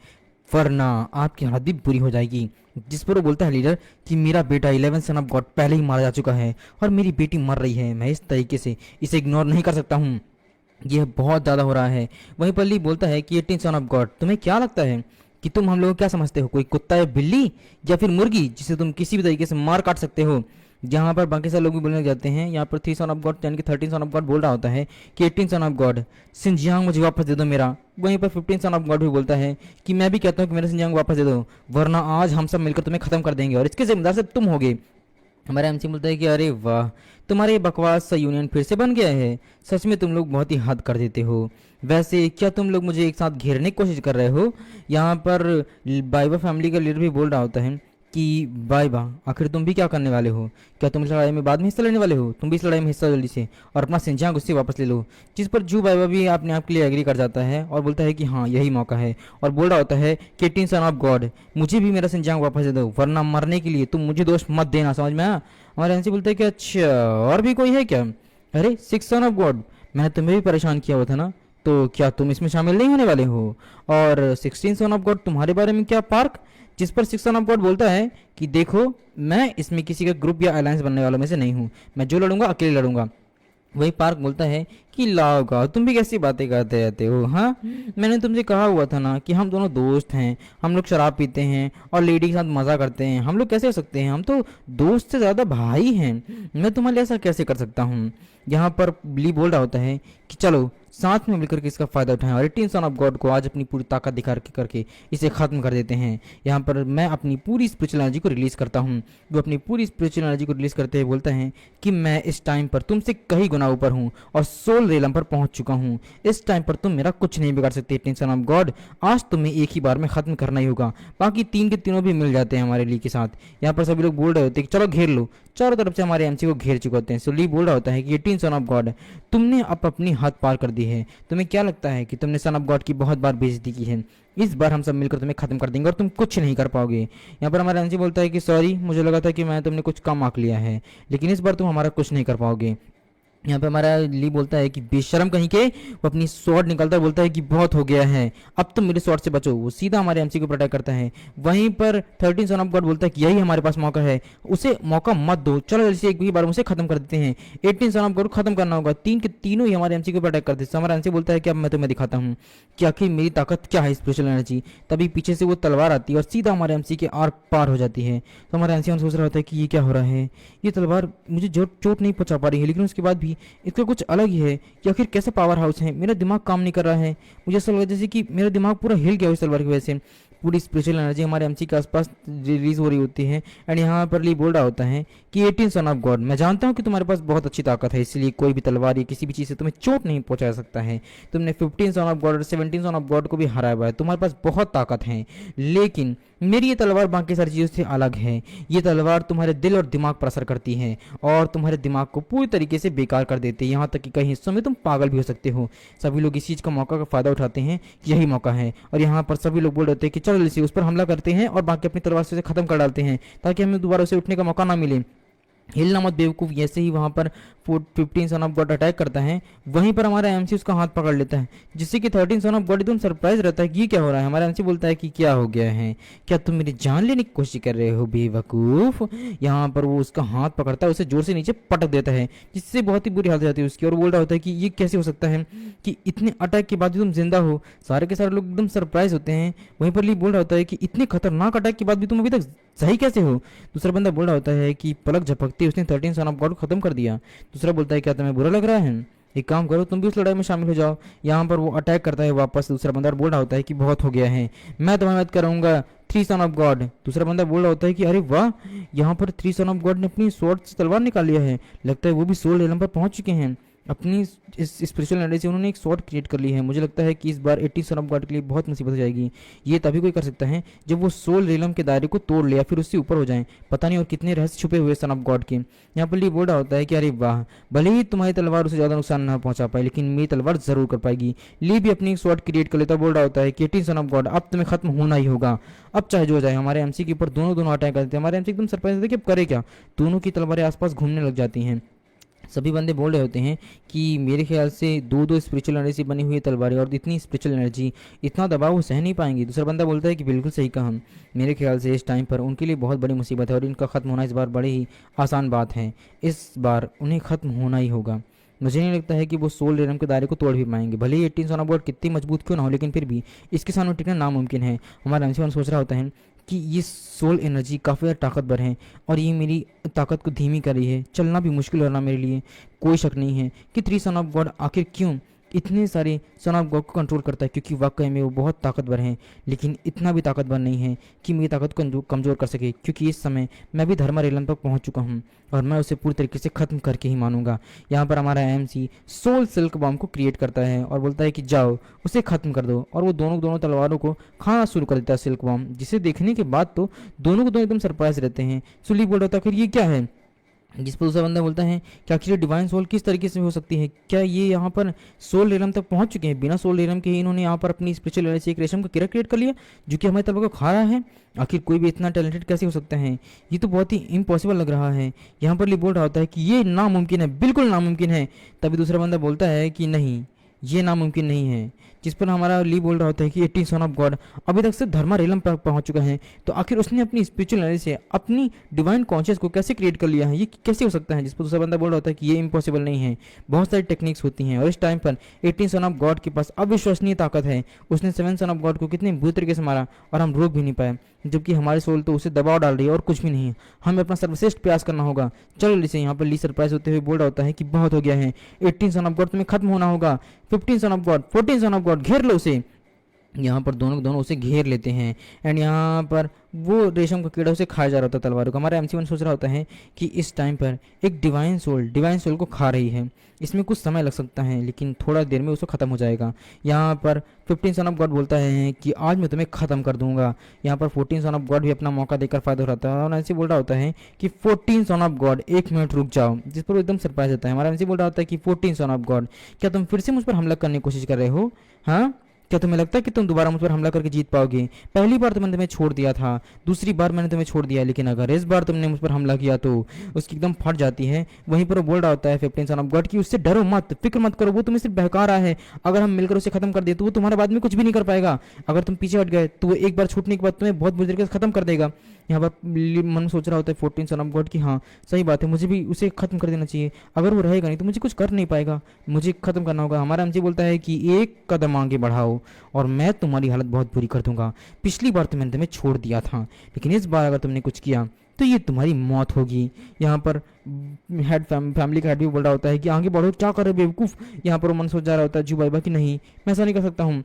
वरना आपकी हालत भी बुरी हो जाएगी। जिस पर वो बोलता है लीडर कि मेरा बेटा 11 सन ऑफ गॉड पहले ही मारा जा चुका है और मेरी बेटी मर रही है, मैं इस तरीके से इसे इग्नोर नहीं कर सकता हूँ, यह बहुत ज़्यादा हो रहा है। वहीं पर ली बोलता है कि 18 सन ऑफ गॉड, तुम्हें क्या लगता है कि तुम हम लोग को क्या समझते हो, कोई कुत्ता या बिल्ली या फिर मुर्गी जिसे तुम किसी भी तरीके से मार काट सकते हो। यहाँ पर बाकी सारे लोग भी बोलने लग जाते हैं। यहाँ पर 3 सन ऑफ गॉड यानी कि 13 सन ऑफ गॉड बोल रहा होता है कि 18 सन ऑफ गॉड सिंजियांग मुझे वापस दे दो मेरा। वहीं पर 15 सन ऑफ गॉड भी बोलता है कि मैं भी कहता हूँ कि मेरा सिंजियांग वापस दे दो, वरना आज हम सब मिलकर तुम्हें खत्म कर देंगे और इसके जिम्मेदार सिर्फ तुम होगे। हमारा एमसी बोलता है कि अरे वाह, तुम्हारा ये बकवास सा यूनियन फिर से बन गया है, सच में तुम लोग बहुत ही हद कर देते हो। वैसे क्या तुम लोग मुझे एक साथ घेरने की कोशिश कर रहे हो। यहाँ पर बाइबा फैमिली का लीडर भी बोल रहा होता है कि बाइबा आखिर तुम भी क्या करने वाले हो, क्या तुम इस लड़ाई में बाद में हिस्सा लेने वाले हो, तुम भी इस लड़ाई में हिस्सा जल्दी से और अपना सिंजांग उससे वापस ले लो। जिस पर जू बाइबा भी अपने आप के लिए एग्री कर जाता है और बोलता है कि हाँ यही मौका है, और बोल रहा होता है कि 18 सन ऑफ गॉड मुझे भी मेरा सिंजांग वापस दे दो, वरना मरने के लिए तुम मुझे दोष मत देना, समझ में आया। हमारे एनसी बोलते हैं कि अच्छा और भी कोई है क्या। अरे 6 सन ऑफ गॉड, मैंने तुम्हें भी परेशान किया हुआ था ना, तो क्या तुम इसमें शामिल नहीं होने वाले हो। और 16 सन ऑफ गॉड तुम्हारे बारे में क्या पार्क। जिस पर 6 सन ऑफ गॉड बोलता है कि देखो मैं इसमें किसी का ग्रुप या अलायंस बनने वालों में से नहीं हूँ, मैं जो लड़ूंगा अकेले लड़ूंगा। वही पार्क बोलता है कि लाओगा तुम भी कैसी बातें करते रहते हो। हाँ मैंने तुमसे कहा हुआ था ना कि हम दोनों दोस्त हैं, हम लोग शराब पीते हैं और लेडी के साथ मज़ा करते हैं, हम लोग कैसे हो सकते हैं, हम तो दोस्त से ज़्यादा भाई हैं, मैं तुम्हारे लिए ऐसा कैसे कर सकता हूँ। यहाँ पर ली बोल रहा होता है कि चलो साथ में मिलकर के इसका फ़ायदा उठाएं और 18 सन ऑफ गॉड को आज अपनी पूरी ताकत दिखा करके इसे ख़त्म कर देते हैं। यहाँ पर मैं अपनी पूरी स्पिरिचुअल एनर्जी को रिलीज़ करता हूँ। वो अपनी पूरी स्पिरिचुअल एनर्जी को रिलीज़ करते हुए बोलता है कि मैं इस टाइम पर तुमसे कई गुना ऊपर हूँ और सोल रेलम पर पहुँच चुका हूँ। इस टाइम पर तुम मेरा कुछ नहीं बिगाड़ सकते 18 सन ऑफ गॉड, आज तुम्हें एक ही बार में ख़त्म करना ही होगा। बाकी 3 के तीनों भी मिल जाते हैं हमारे ली के साथ। यहाँ पर सभी लोग बोल रहे होते हैं कि चलो घेर लो, चारों तरफ से हमारे एमसी को घेर चुके होते हैं। सो ली बोल रहा होता है कि 18 सन ऑफ गॉड तुमने अब अपनी हद पार कर दी है, तुम्हें क्या लगता है कि तुमने सन ऑफ गॉड की बहुत बार बेइज्जती की है, इस बार हम सब मिलकर तुम्हें खत्म कर देंगे और तुम कुछ नहीं कर पाओगे। यहाँ पर हमारा एमसी बोलता है कि सॉरी, मुझे लगा था कि मैं तुमने कुछ कम आंक लिया है, लेकिन इस बार तुम हमारा कुछ नहीं कर पाओगे। यहाँ पे हमारा ली बोलता है कि बेशरम कहीं के, वो अपनी स्वॉर्ड निकालता है, बोलता है कि बहुत हो गया है, अब तुम मेरे स्वॉर्ड से बचो। वो सीधा हमारे एमसी को अटैक करता है। वहीं पर 13 सन ऑफ गॉड बोलता है कि यही हमारे पास मौका है, उसे मौका मत दो, चलो जल्दी से एक भी बार उसे खत्म कर देते हैं। 18 सन ऑफ गॉड को खत्म करना होगा। 3 के तीनों ही हमारे एमसी को अटैक करते हैं। हमारा एमसी बोलता है कि अब मैं तुम्हें दिखाता हूँ कि आखिर मेरी ताकत क्या है, स्पेशल एनर्जी। तभी पीछे से वो तलवार आती है और सीधा हमारे एमसी के आर पार हो जाती है। तो हमारा एमसी सोच रहा होता है कि ये क्या हो रहा है, ये तलवार मुझे चोट नहीं पहुंचा पा रही है, लेकिन उसके बाद भी इसका कुछ अलग ही है कि आखिर कैसे पावर हाउस है, मेरा दिमाग काम नहीं कर रहा है। मुझे ऐसा लग रहा है जैसे कि मेरा दिमाग पूरा हिल गया उस तलवार की वजह से। पूरी स्पिरिचुअल एनर्जी हमारे एमसी के आसपास रिलीज हो रही होती है। एंड यहाँ पर ली बोल रहा होता है कि 18 सन ऑफ गॉड, मैं जानता हूँ कि तुम्हारे पास बहुत अच्छी ताकत है, इसलिए कोई भी तलवार या किसी भी चीज़ से तुम्हें चोट नहीं पहुंचा सकता है। तुमने 15 सन ऑफ गॉड और 17 सन ऑफ गॉड को भी हराया हुआ है, तुम्हारे पास बहुत ताकत है, लेकिन मेरी ये तलवार बाकी सारी चीज़ों से अलग है। ये तलवार तुम्हारे दिल और दिमाग पर असर करती है और तुम्हारे दिमाग को पूरी तरीके से बेकार कर देती है, यहाँ तक कि कई हिस्सों में तुम पागल भी हो सकते हो। सभी लोग इस चीज़ का मौका का फ़ायदा उठाते हैं, यही मौका है। और यहाँ पर सभी लोग बोल रहे होते हैं कि चलो इसे उस पर हमला करते हैं और बाकी अपनी तलवार से उसे ख़त्म कर डालते हैं ताकि हमें दोबारा उसे उठने का मौका ना मिले। हिलना मत बेवकूफ़। जैसे ही वहाँ पर 15 सन ऑफ गॉड अटैक करता है, वहीं पर हमारा एमसी उसका हाथ पकड़ लेता है, जिससे कि 13 सन ऑफ गॉड एकदम सरप्राइज रहता है कि ये क्या हो रहा है। हमारा एमसी बोलता है कि क्या हो गया है, क्या तुम मेरी जान लेने की कोशिश कर रहे हो बेवकूफ़। यहाँ पर वो उसका हाथ पकड़ता है, उसे जोर से नीचे पटक देता है, जिससे बहुत ही बुरी हालत हो जाती है उसकी। और बोल रहा होता है कि ये कैसे हो सकता है कि इतने अटैक के बाद भी तुम जिंदा हो। सारे के सारे लोग एकदम सरप्राइज होते हैं। वहीं पर ली बोल रहा होता है कि इतने खतरनाक अटैक के बाद भी तुम अभी तक सही कैसे हो। दूसरा बंदा बोल रहा होता है कि पलक झपकते उसने 13 सन ऑफ गॉड को खत्म कर दिया। दूसरा बोलता है क्या तुम्हें बुरा लग रहा है, एक काम करो तुम भी उस लड़ाई में शामिल हो जाओ। यहाँ पर वो अटैक करता है वापस। दूसरा बंदा बोल रहा होता है कि बहुत हो गया है, मैं तुम्हारी मदद करूंगा 3 सन ऑफ गॉड। दूसरा बंदा बोल रहा होता है कि अरे वाह, यहाँ पर 3 सन ऑफ गॉड ने अपनी स्वॉर्ड से तलवार निकाल लिया है, लगता है वो भी सोल रेलम पर पहुंच चुके हैं। अपनी इस स्पिरिचुअल एनर्जी से उन्होंने एक स्वॉर्ड क्रिएट कर ली है। मुझे लगता है कि इस बार 18 सन ऑफ गॉड के लिए बहुत मुसीबत हो जाएगी। ये तभी कोई कर सकता है जब वो सोल रेलम के दायरे को तोड़ ले या फिर उससे ऊपर हो जाए। पता नहीं और कितने रहस्य छुपे हुए सन ऑफ गॉड के। यहाँ पर ली बोल रहा होता है कि अरे वाह, भले ही तुम्हारी तलवार उसे ज़्यादा नुकसान ना पहुंचा पाए, लेकिन मेरी तलवार जरूर कर पाएगी। ली भी अपनी एक स्वॉर्ड क्रिएट कर लेता, बोल रहा होता है कि 18 सन ऑफ गॉड अब तुम्हें खत्म होना ही होगा, अब चाहे जो हो जाए। हमारे एमसी के ऊपर दोनों अटैक करते हैं। हमारे एमसी एकदम सरप्राइज होता है कि अब करे क्या। दोनों की तलवारें आसपास घूमने लग जाती हैं। सभी बंदे बोल रहे होते हैं कि मेरे ख्याल से दो दो स्पिरिचुअल एनर्जी से बनी हुई तलवारें और इतनी स्पिरिचुअल एनर्जी, इतना दबाव वो सह नहीं पाएंगी। दूसरा बंदा बोलता है कि बिल्कुल सही कहा, हम मेरे ख्याल से इस टाइम पर उनके लिए बहुत बड़ी मुसीबत है और इनका ख़त्म होना इस बार बड़ी ही आसान बात है। इस बार उन्हें ख़त्म होना ही होगा। मुझे नहीं लगता है कि वो सोल रेलम के दायरे को तोड़ भी पाएंगे, भले ही 18 सन ऑफ गॉड कितनी मजबूत क्यों ना हो, लेकिन फिर भी इसके सामने टिकना नामुमकिन है। हमारा MC सोच रहा होता है कि ये सोल एनर्जी काफ़ी ज़्यादा ताकतवर है और ये मेरी ताकत को धीमी कर रही है, चलना भी मुश्किल हो रहा मेरे लिए। कोई शक नहीं है कि 3 सन ऑफ गॉड आखिर क्यों इतने सारे सन ऑफ गॉड को कंट्रोल करता है, क्योंकि वाकई में वो बहुत ताकतवर हैं, लेकिन इतना भी ताकतवर नहीं है कि मेरी ताकत को कमज़ोर कर सके, क्योंकि इस समय मैं भी धर्मा रेलन तक पहुंच चुका हूं और मैं उसे पूरी तरीके से ख़त्म करके ही मानूंगा। यहाँ पर हमारा MC सोल सिल्क बॉम्ब को क्रिएट करता है और बोलता है कि जाओ उसे ख़त्म कर दो, और वो दोनों तलवारों को खाना शुरू कर देता है सिल्क बॉम्ब, जिसे देखने के बाद तो दोनों को दोनों एकदम सरप्राइज रहते हैं। सुली बोल रहा था फिर ये क्या है, जिस पर दूसरा बंदा बोलता है कि आखिर डिवाइन सोल किस तरीके से हो सकती है, क्या ये यहाँ पर सोल रेलम तक पहुँच चुके हैं, बिना सोल रेलम के ही इन्होंने यहाँ पर अपनी स्पिरिचुअल एनर्जी से एक रेशम का कीड़ा क्रिएट कर लिया जो कि हमारे तलवार को खा रहा है। आखिर कोई भी इतना टैलेंटेड कैसे हो सकता है, ये तो बहुत ही इम्पॉसिबल लग रहा है। यहाँ पर ली बोल रहा होता है कि ये नामुमकिन है, बिल्कुल नामुमकिन है। तभी दूसरा बंदा बोलता है कि नहीं, ये नामुमकिन नहीं है। जिस पर हमारा ली बोल रहा होता है कि 18 सन ऑफ गॉड अभी तक से धर्मा रेलम पर पहुंच चुका है, तो आखिर उसने अपनी स्पिरिचुअल एनर्जी से अपनी डिवाइन कॉन्शियस को कैसे क्रिएट कर लिया है, ये कैसे हो सकता है। जिस पर दूसरा बंदा बोल रहा होता है कि ये इम्पॉसिबल नहीं है, बहुत सारी टेक्निक्स होती हैं और इस टाइम पर 18 सन ऑफ गॉड के पास अविश्वसनीय ताकत है। उसने 7 सन ऑफ गॉड को कितने बुरी तरीके से मारा और हम रोक भी नहीं पाए, जबकि हमारी सोल तो उसे दबाव डाल रही है और कुछ भी नहीं है। हमें अपना सर्वश्रेष्ठ प्रयास करना होगा। चलो ली से यहाँ पर ली सरप्राइज होते हुए बोल रहा होता है कि बहुत हो गया है, 18 सन ऑफ गॉड तुम्हें खत्म होना होगा, 15 son of God, 14 son of God, घेर लो उसे। यहाँ पर दोनों उसे घेर लेते हैं एंड यहाँ पर वो रेशम का कीड़ा उसे खाया जा रहा होता है तलवारों का। हमारा MC1 सोच रहा होता है कि इस टाइम पर एक डिवाइन सोल को खा रही है, इसमें कुछ समय लग सकता है लेकिन थोड़ा देर में उसको ख़त्म हो जाएगा। यहाँ पर 15 सन ऑफ गॉड बोलता है कि आज मैं तुम्हें ख़त्म कर दूंगा। यहाँ पर 14 सन ऑफ गॉड भी अपना मौका देकर फायदा उठाता है और MC बोल रहा होता है कि 14 सन ऑफ गॉड 1 मिनट रुक जाओ, जिस पर वो एकदम सरप्राइज होता है। हमारा MC बोल रहा होता है कि 14 सन ऑफ गॉड क्या तुम फिर से मुझ पर हमला करने की कोशिश कर रहे हो, हाँ? क्या तुम्हें लगता है कि तुम दोबारा मुझ पर हमला करके जीत पाओगे? पहली बार तो मैंने तुम्हें छोड़ दिया था, दूसरी बार मैंने तुम्हें छोड़ दिया, लेकिन अगर इस बार तुमने मुझ पर हमला किया तो उसकी एकदम फट जाती है। वहीं पर वो बोल रहा होता है 15 सन ऑफ गॉड की उससे डरो मत, फिक्र मत करो, वो तुम्हें सिर्फ बहका रहा है। अगर हम मिलकर उसे खत्म कर दे तो वो तुम्हारे बाद में कुछ भी नहीं कर पाएगा। अगर तुम पीछे हट गए तो वो एक बार छूटने के बाद तुम्हें बहुत बुरी तरीके से खत्म कर देगा। यहाँ पर मन सोच रहा होता है 14 सन ऑफ गॉड की हाँ सही बात है, मुझे भी उसे खत्म कर देना चाहिए। अगर वो रहेगा नहीं तो मुझे कुछ कर नहीं पाएगा, मुझे खत्म करना होगा। हमारा MC बोलता है कि एक कदम आगे बढ़ाओ और मैं तुम्हारी हालत बहुत बुरी कर दूंगा। पिछली बार तो मैंने तुम्हें छोड़ दिया था, लेकिन इस बार अगर तुमने कुछ किया तो ये तुम्हारी मौत होगी। यहाँ पर फैमिली का हेड भी बोल रहा होता है कि आगे बढ़ो, क्या कर रहे बेवकूफ़। यहाँ पर वो मन सोच जा रहा होता है जू बाइबा कि नहीं मैं ऐसा नहीं कर सकता हूँ।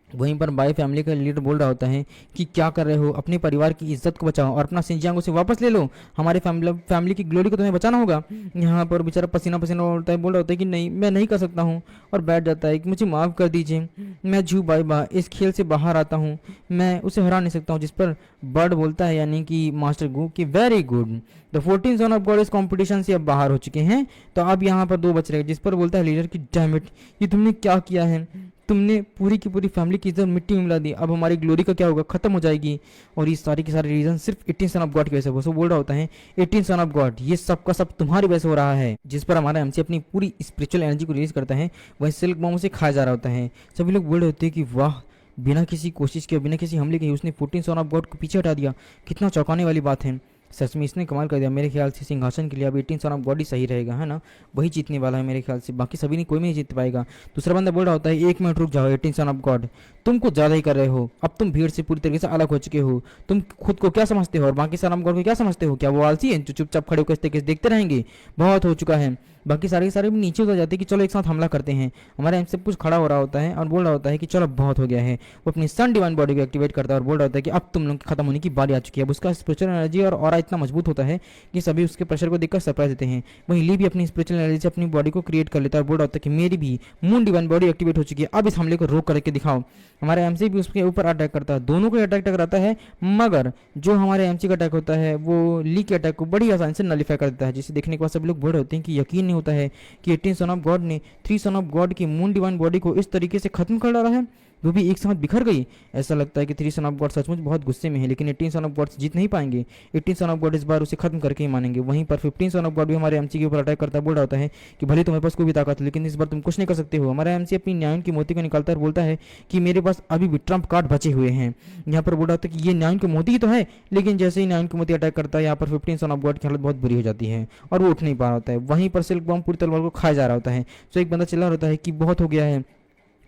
वहीं पर बाई फैमिली का लीडर बोल रहा होता है कि क्या कर रहे हो, अपने परिवार की इज्जत को बचाओ और अपना सिंजियांग उसे वापस ले लो, हमारे फैमिली की ग्लोरी को तुम्हें बचाना होगा। यहाँ पर बेचारा पसीना पसीना होता है, बोल रहा होता है कि नहीं मैं नहीं कर सकता हूँ और बैठ जाता है कि मुझे माफ़ कर दीजिए, मैं जू बाइबा इस खेल से बाहर आता हूँ, मैं उसे हरा नहीं सकता हूँ। जिस पर बर्ड बोलता है यानी कि मास्टर गू कि very good, the 14 son of God इस कॉम्पिटिशन से अब बाहर हो चुके हैं, तो अब यहाँ पर 2 बच रहे। जिस पर बोलता है लीडर की डैम इट, ये तुमने क्या किया है, तुमने पूरी की पूरी फैमिली की इज्जत मिट्टी में मिला दी, अब हमारी ग्लोरी का क्या होगा, खत्म हो जाएगी। और ये सारी की सारी रीजन सिर्फ 18 सन ऑफ गॉड की वजह से। वो बोल रहा होता है 18 सन ऑफ गॉड ये सब का सब तुम्हारी वजह से हो रहा है। जिस पर हमारा MC अपनी पूरी स्पिरिचुअल एनर्जी को रिलीज करता है, वही सिल्क बॉम्ब से खाया जा रहा होता है। सभी लोग बोल रहे होते हैं कि वाह, बिना किसी कोशिश के बिना किसी हमले के उसने 14 सन ऑफ गॉड को पीछे हटा दिया, कितना चौंकाने वाली बात है। सच में इसने कमाल कर दिया। मेरे ख्याल से सिंहासन के लिए अब 18 सन ऑफ गॉड ही सही रहेगा, है ना, वही जीतने वाला है मेरे ख्याल से, बाकी सभी नहीं, कोई नहीं जीत पाएगा। दूसरा बंदा बोल रहा होता है 1 मिनट रुक जाओ 18 सन ऑफ गॉड, तुम कुछ ज़्यादा ही कर रहे हो, अब तुम भीड़ से पूरी तरीके से अलग हो चुके हो, तुम खुद को क्या समझते हो और बाकी सन ऑफ गॉड को क्या समझते हो, क्या वो आलसी हैं जो चुपचाप खड़े होकर इस तरीके से देखते रहेंगे, बहुत हो चुका है। बाकी सारे के सारे भी नीचे उतर जाते हैं कि चलो एक साथ हमला करते हैं। हमारे MC सब कुछ खड़ा हो रहा होता है और बोल रहा होता है कि चलो बहुत हो गया है। वो अपनी सन डिवाइन बॉडी को एक्टिवेट करता है और बोल रहा होता है कि अब तुम लोग खत्म होने की बारी आ चुकी है। अब उसका स्पिरिचुअल एनर्जी और ऑरा इतना मजबूत होता है कि सभी उसके प्रेशर को देखकर सरप्राइज देते हैं। वहीं ली भी अपनी स्पिरिचुअल एनर्जी से अपनी बॉडी को क्रिएट कर लेता है और बोल रहा होता है कि मेरी भी मून डिवाइन बॉडी एक्टिवेट हो चुकी है, अब इस हमले को रोक करके दिखाओ। हमारे MC भी उसके ऊपर अटैक करता है, दोनों को अटैक टकराता है, मगर जो हमारे MC का अटैक होता है वो ली के अटैक को बड़ी आसानी से नलीफाई कर देता है। जिसे देखने के बाद सब लोग बोल रहे होते हैं कि यकीन नहीं होता है कि 18 सन ऑफ गॉड ने 3 सन ऑफ गॉड की मून डिवाइन बॉडी को इस तरीके से खत्म कर डाला है। वो भी एक साथ बिखर गई। ऐसा लगता है कि 3 सन ऑफ गॉड सचमुच बहुत गुस्से में है, लेकिन 18 सन ऑफ गॉड जीत नहीं पाएंगे। 18 सन ऑफ गॉड इस बार उसे खत्म करके ही मानेंगे। वहीं पर 15 सन ऑफ गॉड भी हमारे एमसी के ऊपर अटैक करता है, बोल रहा होता है कि भले तुम्हारे पास कोई भी ताकत है, लेकिन इस बार तुम कुछ नहीं कर सकते हो। हमारा एमसी अपनी न्याय की मोती को निकालता है और बोलता है कि मेरे पास अभी भी ट्रम्प कार्ड बचे हुए हैं। यहाँ पर बोल रहा होता है कि ये न्याय की मोती ही तो है, लेकिन जैसे ही न्याय की मोती अटैक करता है, यहाँ पर 15 सन ऑफ गॉड की हालत बहुत बुरी हो जाती है और वो उठ नहीं पा रहा होता है। वहीं पर सिल्क बॉम्ब पूरी तलवार को खाया जा रहा होता है। तो एक बंदा चिल्ला रहा होता है कि बहुत हो गया है,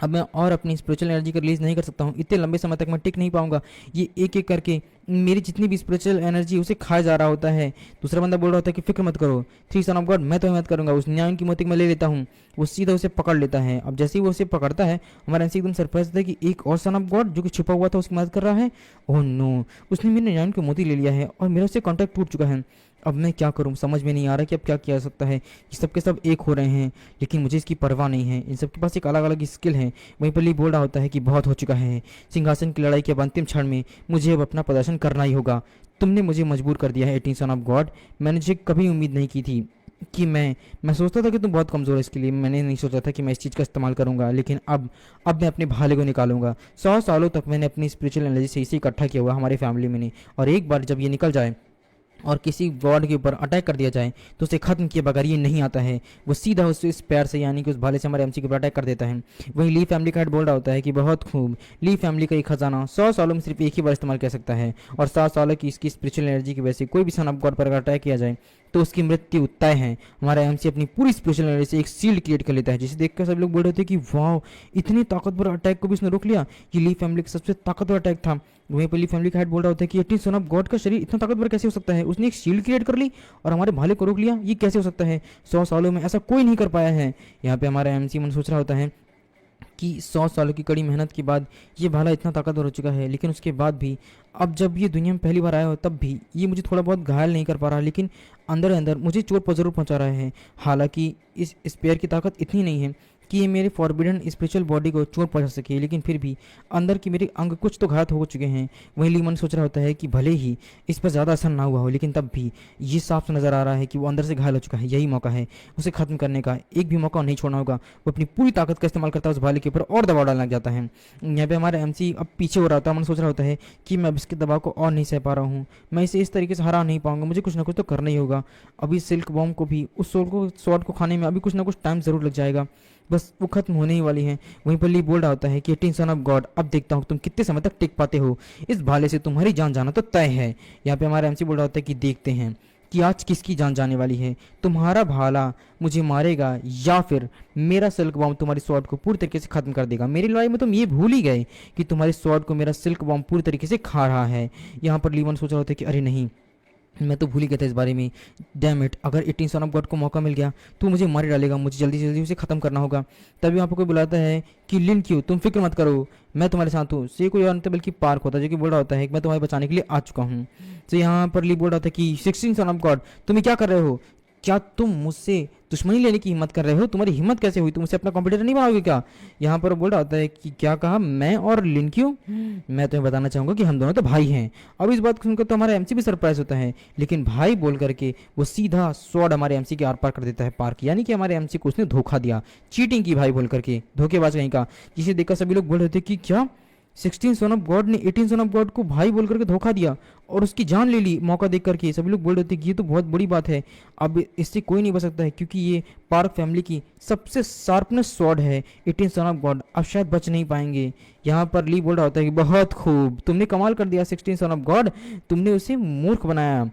अब मैं और अपनी स्पिरिचुअल एनर्जी को रिलीज़ नहीं कर सकता हूँ, इतने लंबे समय तक मैं टिक नहीं पाऊंगा। ये एक एक करके मेरी जितनी भी स्पिरिचुअल एनर्जी उसे खाया जा रहा होता है। दूसरा बंदा बोल रहा होता है कि फिक्र मत करो 3 सन ऑफ गॉड, मैं तो मदद करूंगा, उस न्याय की मोती मैं ले लेता हूँ। वो सीधा उसे पकड़ लेता है। अब जैसे ही वो उसे पकड़ता है, हमारा एनसी एकदम सरप्राइज होता है कि एक और सन ऑफ गॉड जो कि छुपा हुआ था उसकी मदद कर रहा है। ओह नो, उसने मेरे न्याय की मोती ले लिया है और मेरा उससे कॉन्टैक्ट टूट चुका है। अब मैं क्या करूं, समझ में नहीं आ रहा कि अब क्या किया जा सकता है। ये सब के सब एक हो रहे हैं, लेकिन मुझे इसकी परवाह नहीं है। इन सब के पास एक अलग अलग स्किल है। वहीं पर ली बोल रहा होता है कि बहुत हो चुका है, सिंहासन की लड़ाई के अब अंतिम क्षण में मुझे अब अपना प्रदर्शन करना ही होगा। तुमने मुझे मजबूर कर दिया है 18 सन ऑफ गॉड। मैंने तुझे कभी उम्मीद नहीं की थी कि मैं सोचता था कि तुम बहुत कमज़ोर है, इसके लिए मैंने नहीं सोचा था कि मैं इस चीज़ का इस्तेमाल करूंगा। लेकिन अब मैं अपने भाले को निकालूंगा। 100 सालों तक मैंने अपनी स्पिरिचुअल एनर्जी से इसे इकट्ठा किया हुआ हमारी फैमिली में ने, और एक बार जब ये निकल जाए और किसी गॉड के ऊपर अटैक कर दिया जाए तो उसे खत्म किए बगैर ये नहीं आता है। वो सीधा उससे इस पैर से यानी कि उस भाले से हमारे एमसी के ऊपर अटैक कर देता है। वहीं ली फैमिली का हेड बोल रहा होता है कि बहुत खूब, ली फैमिली का एक खजाना 100 सालों में सिर्फ एक ही बार इस्तेमाल कर सकता है, और 7 सालों की इसकी स्पिरिचुअल एनर्जी की वजह से कोई भी सन ऑफ गॉड पर अगर अटैक किया जाए तो उसकी मृत्यु तय है। हमारा एमसी अपनी पूरी स्पिरिचुअल एनर्जी से एक सील्ड क्रिएट कर लेता है, जिसे देखकर सब लोग बोल रहे थे कि वाह, इतने ताकतवर अटैक को भी उसने रोक लिया। ये ली फैमिली का सबसे ताकतवर अटैक था। वहीं पर ली फैमिली का हेड बोल रहा होता है कि 18 सन ऑफ गॉड का शरीर इतना ताकतवर कैसे हो सकता है, उसने एक शील्ड क्रिएट कर ली और हमारे भाले को रोक लिया, ये कैसे हो सकता है, 100 सालों में ऐसा कोई नहीं कर पाया है। यहाँ पे हमारा एमसी मन सोच रहा होता है कि 100 सालों की कड़ी मेहनत के बाद ये भाला इतना ताकतवर हो चुका है, लेकिन उसके बाद भी अब जब ये दुनिया में पहली बार आया हो तब भी ये मुझे थोड़ा बहुत घायल नहीं कर पा रहा, लेकिन अंदर अंदर मुझे चोट जरूर पहुंचा रहा है। हालांकि इस स्पेयर की ताकत इतनी नहीं है कि ये मेरे फॉरबिडन स्पिरिचुअल बॉडी को चोट पहुंचा सके, लेकिन फिर भी अंदर के मेरे अंग कुछ तो घात हो चुके हैं। वहीं लीमन सोच रहा होता है कि भले ही इस पर ज़्यादा असर ना हुआ हो, लेकिन तब भी ये साफ नज़र आ रहा है कि वो अंदर से घायल हो चुका है। यही मौका है उसे खत्म करने का, एक भी मौका नहीं छोड़ना होगा। वो अपनी पूरी ताकत का इस्तेमाल करता है, उस भाले के ऊपर और दबाव डालने लग जाता है। यहाँ पे हमारा एमसी अब पीछे हो रहा होता है। मन सोच रहा होता है कि मैं अब इसके दबाव को और नहीं सह पा रहा हूँ, मैं इसे इस तरीके से हरा नहीं पाऊंगा, मुझे कुछ ना कुछ तो करना ही होगा। अभी सिल्क बॉम्ब को भी उस स्वॉर्ड को खाने में अभी कुछ ना कुछ टाइम ज़रूर लग जाएगा, बस वो खत्म होने ही वाली है। वहीं पर ली बोल रहा होता है कि 18 सन ऑफ गॉड, अब देखता हूँ तुम कितने समय तक टिक पाते हो, इस भाले से तुम्हारी जान जाना तो तय है। यहाँ पे हमारा एमसी बोल रहा होता है कि देखते हैं कि आज किसकी जान जाने वाली है, तुम्हारा भाला मुझे मारेगा या फिर मेरा सिल्क बॉम्ब तुम्हारी स्वॉर्ड को पूरी तरीके से खत्म कर देगा। मेरी लड़ाई में तुम ये भूल ही गए कि तुम्हारी स्वॉर्ड को मेरा सिल्क बॉम्ब पूरी तरीके से खा रहा है। यहाँ पर लीवन सोच रहा होता है कि अरे नहीं, मैं तो भूल ही गया था इस बारे में। डैम इट, अगर 18 सन ऑफ गॉड को मौका मिल गया तो मुझे मार ही डालेगा, मुझे जल्दी से जल्दी उसे खत्म करना होगा। तभी वहाँ पर कोई बुलाता है कि लिन क्यों, तुम फिक्र मत करो, मैं तुम्हारे साथ हूँ। से कोई और नहीं बल्कि पार्क होता है, जो कि बोल रहा होता है कि मैं तुम्हारे बचाने के लिए आ चुका हूँ। तो यहाँ पर ली बोल रहा था कि 16 सन ऑफ गॉड, तुम्हें क्या कर रहे हो, क्या तुम मुझसे दुश्मनी लेने की हिम्मत कर रहे हो, तुम्हारी हिम्मत कैसे हुई, तुम मुझसे अपना कॉम्पिटिटर नहीं बनाओगे क्या। यहाँ पर बोल रहा होता है कि क्या कहा, मैं और लिन क्यों, मैं तुम्हें बताना चाहूँगा कि हम दोनों तो भाई हैं। अब इस बात को सुनकर तो हमारा एमसी भी सरप्राइज होता है, लेकिन भाई बोल करके वो सीधा स्वॉर्ड हमारे एमसी के आर पार कर देता है पार्क, यानी कि हमारे एमसी को उसने धोखा दिया, चीटिंग की भाई बोल करके, धोखेबाज कहीं का। जिसे देखकर सभी लोग बोल रहे थे कि क्या 16 सन ऑफ गॉड ने 18 सन ऑफ गॉड को भाई बोल करके धोखा दिया और उसकी जान ले ली मौका देख करके। सभी लोग बोल रहे थे कि ये तो बहुत बड़ी बात है, अब इससे कोई नहीं बच सकता है, क्योंकि ये पार्क फैमिली की सबसे शार्पनेस स्वॉर्ड है। 18 सन ऑफ गॉड अब शायद बच नहीं पाएंगे। यहाँ पर ली बोल रहा होता है कि बहुत खूब, तुमने कमाल कर दिया 16 सन ऑफ गॉड, तुमने उसे मूर्ख बनाया।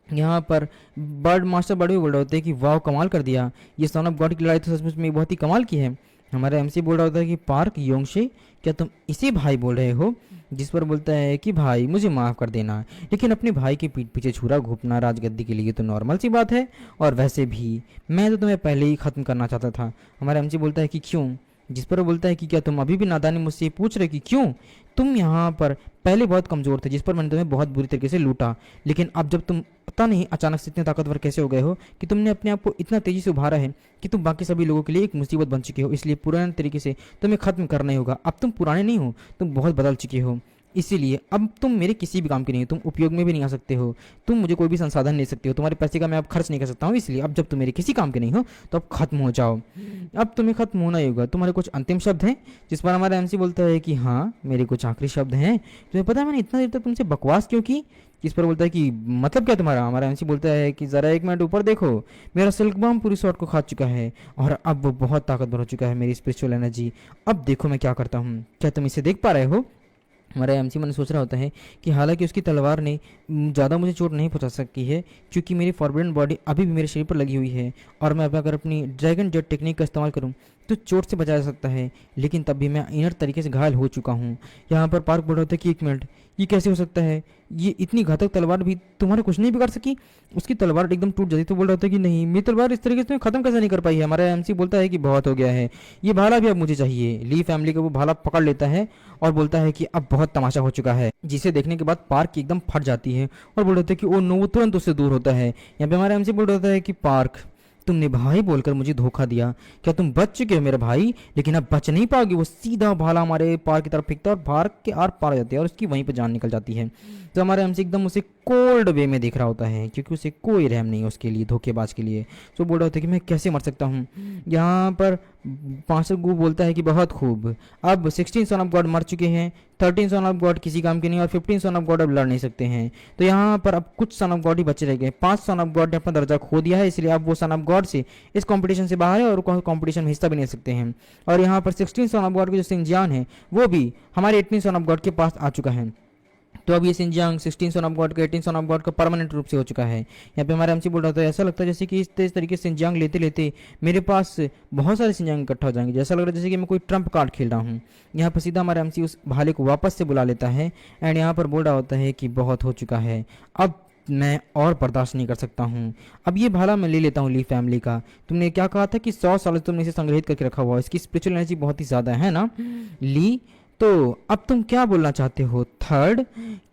यहाँ पर बर्ड मास्टर बर्ड भी बोल रहे होते हैं कि वाह कमाल कर दिया, ये सन ऑफ गॉड की लड़ाई तो सचमुच में बहुत ही कमाल की है। हमारा एमसी बोल रहा होता है कि पार्क योंगशे, क्या तुम इसे भाई बोल रहे हो, जिस पर बोलता है कि भाई मुझे माफ़ कर देना, लेकिन अपने भाई के पीठ पीछे छुरा घोंपना राजगद्दी के लिए तो नॉर्मल सी बात है, और वैसे भी मैं तो तुम्हें पहले ही ख़त्म करना चाहता था। हमारा एमसी बोलता है कि क्यों, जिस पर बोलता है कि क्या तुम अभी भी नादानी मुझसे पूछ रहे कि क्यों, तुम यहाँ पर पहले बहुत कमज़ोर थे, जिस पर मैंने तुम्हें बहुत बुरी तरीके से लूटा, लेकिन अब जब तुम पता नहीं अचानक से इतने ताकतवर कैसे हो गए हो कि तुमने अपने आप को इतना तेज़ी से उभारा है कि तुम बाकी सभी लोगों के लिए एक मुसीबत बन चुके हो, इसलिए पुराने तरीके से तुम्हें ख़त्म करना ही होगा। अब तुम पुराने नहीं हो, तुम बहुत बदल चुके हो। इसीलिए अब तुम मेरे किसी भी काम के नहीं हो, तुम उपयोग में भी नहीं आ सकते हो, तुम मुझे कोई भी संसाधन ले सकते हो, तुम्हारे पैसे का मैं अब खर्च नहीं कर सकता हूँ, इसलिए अब जब तुम मेरे किसी काम के नहीं हो तो अब खत्म हो जाओ। अब तुम्हें खत्म होना ही होगा। तुम्हारे कुछ अंतिम शब्द हैं? जिस पर हमारा एमसी बोलता है कि हाँ मेरे कुछ आखिरी शब्द हैं। तुम्हें पता है मैंने इतना देर तक तुमसे बकवास क्यों की? जिस पर बोलता है कि मतलब क्या तुम्हारा? हमारा एमसी बोलता है कि ज़रा एक मिनट ऊपर देखो, मेरा सिल्क बम पूरी शॉट को खा चुका है और अब वो बहुत ताकतवर हो चुका है, मेरी स्पिरिचुअल एनर्जी। अब देखो मैं क्या करता हूँ, क्या तुम इसे देख पा रहे हो? हमारा एमसी मन सोच रहा होता है कि हालांकि उसकी तलवार ने ज़्यादा मुझे चोट नहीं पहुंचा सकती है, क्योंकि मेरी फॉरबिडन बॉडी अभी भी मेरे शरीर पर लगी हुई है और मैं अब अगर अपनी ड्रैगन जेट टेक्निक का इस्तेमाल करूं तो चोट से बचा जा सकता है, लेकिन तब भी मैं इनर तरीके से घायल हो चुका हूं। यहाँ पर पार्क बोल रहा होता है कि एक मिनट, ये कैसे हो सकता है? ये इतनी घातक तलवार भी तुम्हारे कुछ नहीं बिगाड़ सकी? उसकी तलवार एकदम टूट जाती तो बोल रहा होता है कि नहीं, मेरी तलवार इस तरीके से ख़त्म कैसे नहीं कर पाई है? हमारा एमसी बोलता है कि बहुत हो गया है, ये भाला भी अब मुझे चाहिए। ली फैमिली का वो भाला पकड़ लेता है और बोलता है कि अब बहुत तमाशा हो चुका है, जिसे देखने के बाद पार्क की एकदम फट जाती है और बोल रहा है कि ओ नो, वो तुरंत उससे दूर होता है। यहाँ पे हमारा एमसी बोल रहा है कि पार्क, तुमने भाई बोलकर मुझे धोखा दिया, क्या तुम बच चुके हो मेरे भाई? लेकिन अब बच नहीं पाओगे। वो सीधा भाला हमारे पार्क की तरफ फेंकता है और पार्क के आर पार आ जाती है और उसकी वहीं पर जान निकल जाती है। तो हमारे एमसी एकदम उसे कोल्ड वे में देख रहा होता है, क्योंकि उसे कोई रहम नहीं है उसके लिए, धोखेबाज के लिए। तो बोल रहा होता है कि मैं कैसे मर सकता हूँ? यहाँ पर पांचों गु बोलता है कि बहुत खूब, अब 16 सन ऑफ गॉड मर चुके हैं, 13 सन ऑफ गॉड किसी काम के नहीं और 15 सन ऑफ गॉड अब लड़ नहीं सकते हैं। तो यहाँ पर अब कुछ सन ऑफ गॉड ही बचे रह गए। 5 सन ऑफ गॉड ने अपना दर्जा खो दिया है, इसलिए अब वो सन ऑफ गॉड से इस कंपटीशन से बाहर है और कंपटीशन में हिस्सा भी नहीं ले सकते हैं। और यहाँ पर 16 सन ऑफ गॉड के जो सिंजियान है वो भी हमारे 18 सन ऑफ गॉड के पास आ चुका है। तो अब ये सिंजियांग 16 सन ऑफ गॉड का 18 सन ऑफ गॉड का परमानेंट रूप से हो चुका है। यहाँ पे हमारा एमसी बोल रहा था ऐसा लगता है जैसे कि इस तरीके से सिंजियांग लेते लेते मेरे पास बहुत सारे सिंजियांग इकट्ठा हो जाएंगे, जैसा लग रहा है जैसे कि मैं कोई ट्रम्प कार्ड खेल रहा हूँ। यहाँ पर सीधा हमारा एमसी उस भाले को वापस से बुला लेता है एंड यहाँ पर बोल रहा होता है कि बहुत हो चुका है, अब मैं और बर्दाश्त नहीं कर सकता हूँ, अब ये भाला मैं ले लेता हूँ ली फैमिली का। तुमने क्या कहा था कि 100 साल से तुमने इसे संग्रहित करके रखा हुआ है, इसकी स्पिरिचुअल एनर्जी बहुत ही ज़्यादा है ना ली? तो अब तुम क्या बोलना चाहते हो थर्ड?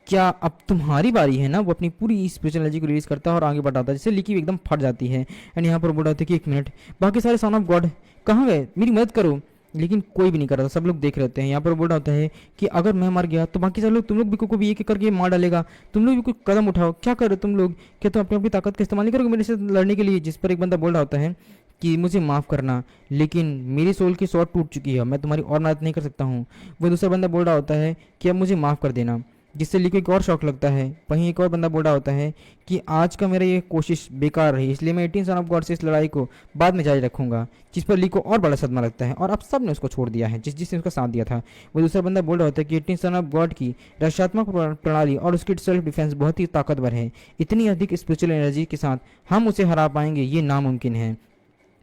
क्या अब तुम्हारी बारी है ना? वो अपनी पूरी स्पिरिचुअल एनर्जी को रिलीज करता है और आगे बढ़ाता है, जिससे लिकी एकदम फट जाती है। एंड यहाँ पर बोल रहा था कि एक मिनट, बाकी सारे सन ऑफ गॉड कहाँ गए? मेरी मदद करो। लेकिन कोई भी नहीं कर रहा था, सब लोग देख रहे होते हैं। यहाँ पर बोल रहा होता है कि अगर मैं मर गया तो बाकी सारे लोग, तुम लोग भी को भी एक एक करके मार डालेगा, तुम लोग भी कोई कदम उठाओ। क्या कर रहे हो तुम लोग? क्या तुम अपनी अपनी ताकत का इस्तेमाल नहीं करोगे मेरे से लड़ने के लिए? जिस पर एक बंदा बोल रहा होता है कि मुझे माफ़ करना, लेकिन मेरी सोल की शॉट टूट चुकी है, मैं तुम्हारी और मदद नहीं कर सकता हूँ। वो दूसरा बंदा बोल रहा होता है कि अब मुझे माफ़ कर देना, जिससे ली को एक और शौक लगता है। वहीं एक और बंदा बोल रहा होता है कि आज का मेरा ये कोशिश बेकार रही, इसलिए मैं 18 सन ऑफ गॉड से इस लड़ाई को बाद में जारी रखूंगा। जिस पर ली को और बड़ा सदमा लगता है और अब सब ने उसको छोड़ दिया है, जिसने उसका साथ दिया था। वो दूसरा बंदा बोल रहा होता है कि 18 सन ऑफ गॉड की रक्षात्मक प्रणाली और उसकी सेल्फ डिफेंस बहुत ही ताकतवर है, इतनी अधिक स्पिरिचुअल एनर्जी के साथ हम उसे हरा पाएंगे ये नामुमकिन है।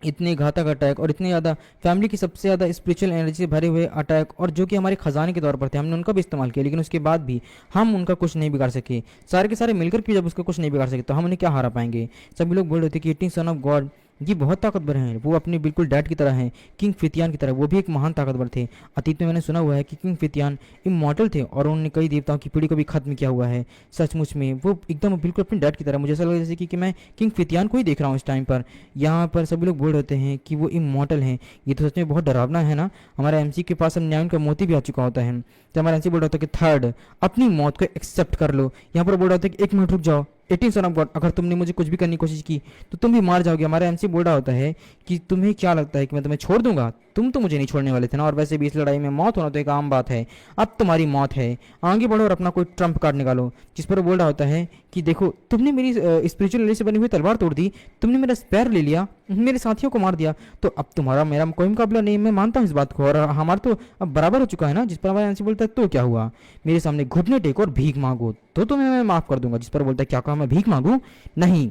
इतने घातक अटैक और इतने ज़्यादा फैमिली की सबसे ज़्यादा स्पिरिचुअल एनर्जी से भरे हुए अटैक, और जो कि हमारे खजाने के तौर पर थे, हमने उनका भी इस्तेमाल किया, लेकिन उसके बाद भी हम उनका कुछ नहीं बिगाड़ सके। सारे के सारे मिलकर भी जब उसका कुछ नहीं बिगाड़ सके तो हम उन्हें क्या हरा पाएंगे? सभी लोग बोल रहे थे कि 18 सन ऑफ गॉड ये बहुत ताकतवर हैं, वो अपने बिल्कुल डैड की तरह हैं, किंग फितियान की तरह। वो भी एक महान ताकतवर थे। अतीत में मैंने सुना हुआ है कि किंग फितियान इमॉर्टल थे और उन्होंने कई देवताओं की पीढ़ी को भी खत्म किया हुआ है। सचमुच में वो एकदम बिल्कुल अपने डैड की तरह, मुझे ऐसा लगा जैसे कि मैं किंग फितियान को ही देख रहा हूँ इस टाइम पर। यहाँ पर सभी लोग बोल रहे हैं कि वो इमॉर्टल हैं। ये तो सच में बहुत डरावना है ना? हमारा एमसी के पास अब न्याय का मोती भी आ चुका होता है। तो हमारा एमसी बोल रहा था कि थर्ड, अपनी मौत को एक्सेप्ट कर लो। यहाँ पर बोल रहा था कि एक मिनट रुक जाओ 18 सन ऑफ गॉड, अगर तुमने मुझे कुछ भी करने की कोशिश की तो तुम भी मार जाओगे। हमारा एमसी बोल रहा होता है कि तुम्हें क्या लगता है कि मैं तुम्हें छोड़ दूंगा? तुम तो मुझे नहीं छोड़ने वाले थे ना, और वैसे भी इस लड़ाई में मौत होना तो एक आम बात है। अब तुम्हारी मौत है, आगे बढ़ो और अपना कोई ट्रम्प कार्ड निकालो। जिस पर वो बोल रहा होता है कि देखो, तुमने मेरी स्पिरिचुअल एनर्जी से बनी हुई तलवार तोड़ दी, तुमने मेरा स्पेयर ले लिया, मेरे साथियों को मार दिया, तो अब तुम्हारा मेरा कोई मुकाबला नहीं। मैं मानता हूँ इस बात को, और हमारा तो अब बराबर हो चुका है ना। जिस पर हमारा एमसी बोलता है तो क्या हुआ, मेरे सामने घुटने टेको और भीख मांगो तो तुम्हें मैं माफ़ कर दूंगा। जिस पर बोलता है क्या कहा, मैं भीख मांगूं? नहीं,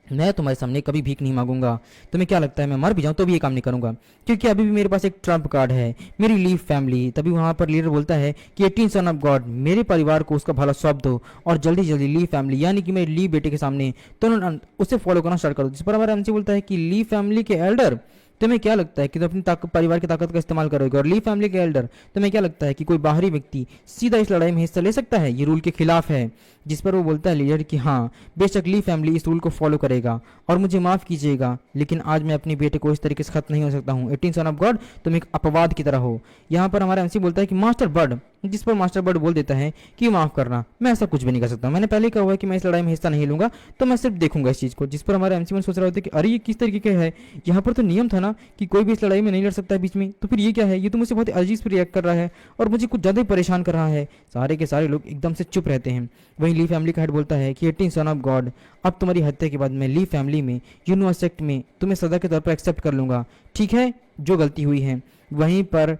मैं तुम्हारे सामने कभी भीख नहीं मांगूंगा। तुम्हें क्या लगता है मैं मर भी जाऊं तो भी ये काम नहीं करूंगा, क्योंकि अभी भी मेरे पास एक ट्रम्प कार्ड है, मेरी लीव फैमिली। तभी वहां पर लीडर बोलता है कि 18 सन ऑफ गॉड, मेरे परिवार को उसका भला सौंप दो और जल्दी जल्दी लीव फैमिली यानी कि मेरे लीव बेटे के सामने तो उसे फॉलो करना स्टार्ट करो। जिस पर हमारा एमसी बोलता है कि लीव फैमिली के एल्डर, तुम्हें क्या लगता है कि तुम अपनी परिवार की ताकत का इस्तेमाल करोगे? और ली फैमिली के एल्डर, तुम्हें क्या लगता है कि कोई बाहरी व्यक्ति सीधा इस लड़ाई में हिस्सा ले सकता है? ये रूल के खिलाफ है। जिस पर वो बोलता है लीडर कि हाँ, बेशक ली फैमिली इस रूल को फॉलो करेगा और मुझे माफ़ कीजिएगा, लेकिन आज मैं अपने बेटे को इस तरीके से खत्म नहीं हो सकता हूँ। 18 सन ऑफ गॉड, तुम एक अपवाद की तरह हो। यहाँ पर हमारा एमसी बोलता है कि मास्टर बर्ड, जिस पर मास्टर बर्ड बोल देता है कि माफ़ करना, मैं ऐसा कुछ भी नहीं कर सकता, मैंने पहले ही कहा हुआ है कि मैं इस लड़ाई में हिस्सा नहीं लूंगा, तो मैं सिर्फ देखूंगा इस चीज़ को। जिस पर हमारा MC1 सोच रहा होता है कि अरे ये किस तरीके का है, यहाँ पर तो नियम था ना कि कोई भी इस लड़ाई में नहीं लड़ सकता है बीच में, तो फिर ये क्या है, ये तो मुझसे बहुत अजीब से रिएक्ट कर रहा है और मुझे कुछ ज़्यादा ही परेशान कर रहा है। सारे के सारे लोग एकदम से चुप रहते हैं। वहीं ली फैमिली का हेड बोलता है कि 18 सन ऑफ गॉड, अब तुम्हारी हत्या के बाद मैं ली फैमिली में यूनिवर्सेक्ट में तुम्हें सदा के तौर पर एक्सेप्ट कर लूंगा, ठीक है, जो गलती हुई है। वहीं पर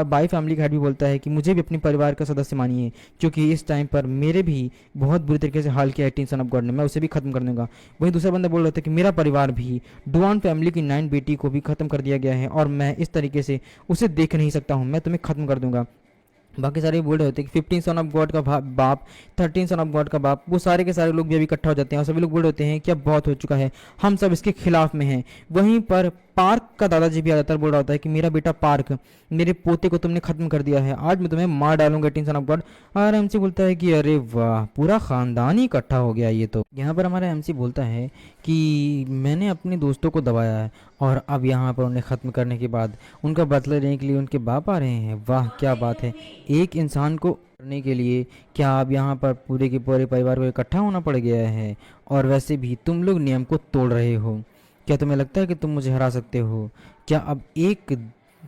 बाई फैमिली का हेड भी बोलता है कि मुझे भी अपने परिवार का सदस्य मानिए, क्योंकि इस टाइम पर मेरे भी बहुत बुरी तरीके से हाल किया 18 सन ऑफ गॉड ने, मैं उसे भी खत्म कर दूंगा। वहीं दूसरा बंदा बोल रहा था कि मेरा परिवार भी, डुआन फैमिली की 9 बेटी को भी खत्म कर दिया गया है और मैं इस तरीके से उसे देख नहीं सकता हूँ, मैं तुम्हें खत्म कर दूंगा। बाकी सारे बोल रहे होते हैं कि 15 सन ऑफ गॉड का बाप, 13 सन ऑफ गॉड का बाप, वो सारे के सारे लोग भी अभी इकट्ठा हो जाते हैं और सभी लोग बोल रहे होते हैं कि अब बहुत हो चुका है, हम सब इसके खिलाफ में हैं। वहीं पर पार्क का दादाजी भी ज्यादातर बोल रहा होता है कि मेरा बेटा पार्क, मेरे पोते को तुमने खत्म कर दिया है, आज मैं तुम्हें मार डालूंगा 18 सन ऑफ गॉड। और MC बोलता है कि अरे वाह, पूरा खानदान ही इकट्ठा हो गया ये तो। यहाँ पर हमारा MC बोलता है कि मैंने अपने दोस्तों को दबाया है और अब यहाँ पर उन्हें ख़त्म करने के बाद उनका बदला लेने के लिए उनके बाप आ रहे हैं। वाह क्या बात है, एक इंसान को करने के लिए क्या अब यहाँ पर पूरे के पूरे परिवार को इकट्ठा होना पड़ गया है, और वैसे भी तुम लोग नियम को तोड़ रहे हो। क्या तुम्हें लगता है कि तुम मुझे हरा सकते हो? क्या अब एक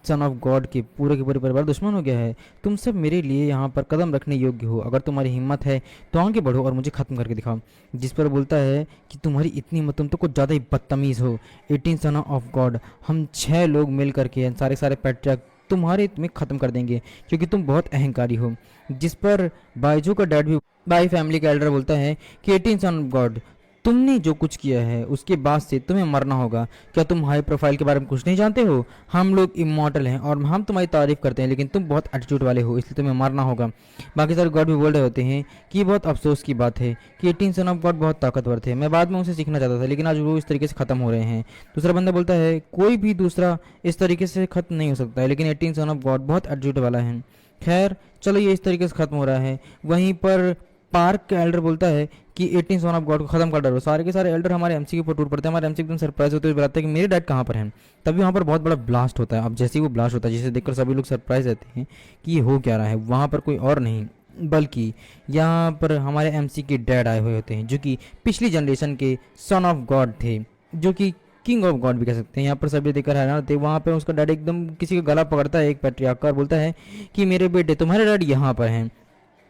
सन ऑफ गॉड के पूरे परिवार दुश्मन हो गया है? तुम सब मेरे लिए यहाँ पर कदम रखने योग्य हो, अगर तुम्हारी हिम्मत है तो आगे बढ़ो और मुझे ख़त्म करके दिखाओ। जिस पर बोलता है कि तुम्हारी इतनी हिम्मत, तुम तो कुछ ज़्यादा ही बदतमीज़ हो 18 सन ऑफ गॉड, हम 6 लोग मिल करके सारे पैट्रियार्क तुम्हें ख़त्म कर देंगे क्योंकि तुम बहुत अहंकारी हो। जिस पर बाइजू का डैड भी, बाई फैमिली का एल्डर, बोलता है कि 18 सन ऑफ गॉड, तुमने जो कुछ किया है उसके बाद से तुम्हें मरना होगा। क्या तुम हाई प्रोफाइल के बारे में कुछ नहीं जानते हो? हम लोग इमॉर्टल हैं और हम तुम्हारी तारीफ करते हैं, लेकिन तुम बहुत एटीट्यूड वाले हो, इसलिए तुम्हें मरना होगा। बाकी सारे गॉड भी बोल रहे होते हैं कि बहुत अफसोस की बात है कि 18 सन ऑफ गॉड बहुत ताकतवर थे, मैं बाद में उनसे सीखना चाहता था, लेकिन आज वो इस तरीके से ख़त्म हो रहे हैं। दूसरा बंदा बोलता है कोई भी दूसरा इस तरीके से ख़त्म नहीं हो सकता है, लेकिन 18 सन ऑफ गॉड बहुत एटीट्यूड वाला है। खैर चलो, ये इस तरीके से ख़त्म हो रहा है। वहीं पर पार्क का एल्डर बोलता है कि 18 सन ऑफ गॉड को खत्म कर डालो। सारे के सारे एल्डर हमारे MC के ऊपर टूट पड़ते हैं। हमारे MC एकदम सरप्राइज होते हुए बताते हैं कि मेरे डैड कहाँ पर हैं। तभी वहाँ पर बहुत बड़ा ब्लास्ट होता है। अब जैसे ही वो ब्लास्ट होता है, जिसे देखकर सभी लोग सरप्राइज रहते हैं कि ये हो क्या रहा है। वहाँ पर कोई और नहीं बल्कि यहाँ पर हमारे MC के डैड आए हुए होते हैं, जो कि पिछली जनरेशन के सन ऑफ गॉड थे, जो कि किंग ऑफ गॉड भी कह सकते हैं। यहाँ पर सभी देखकर हैरान होते हैं। वहाँ पर उसका डैड एकदम किसी का गला पकड़ता है, एक पैट्रियार्क का, और बोलता है कि मेरे बेटे, तुम्हारे डैड यहाँ पर हैं।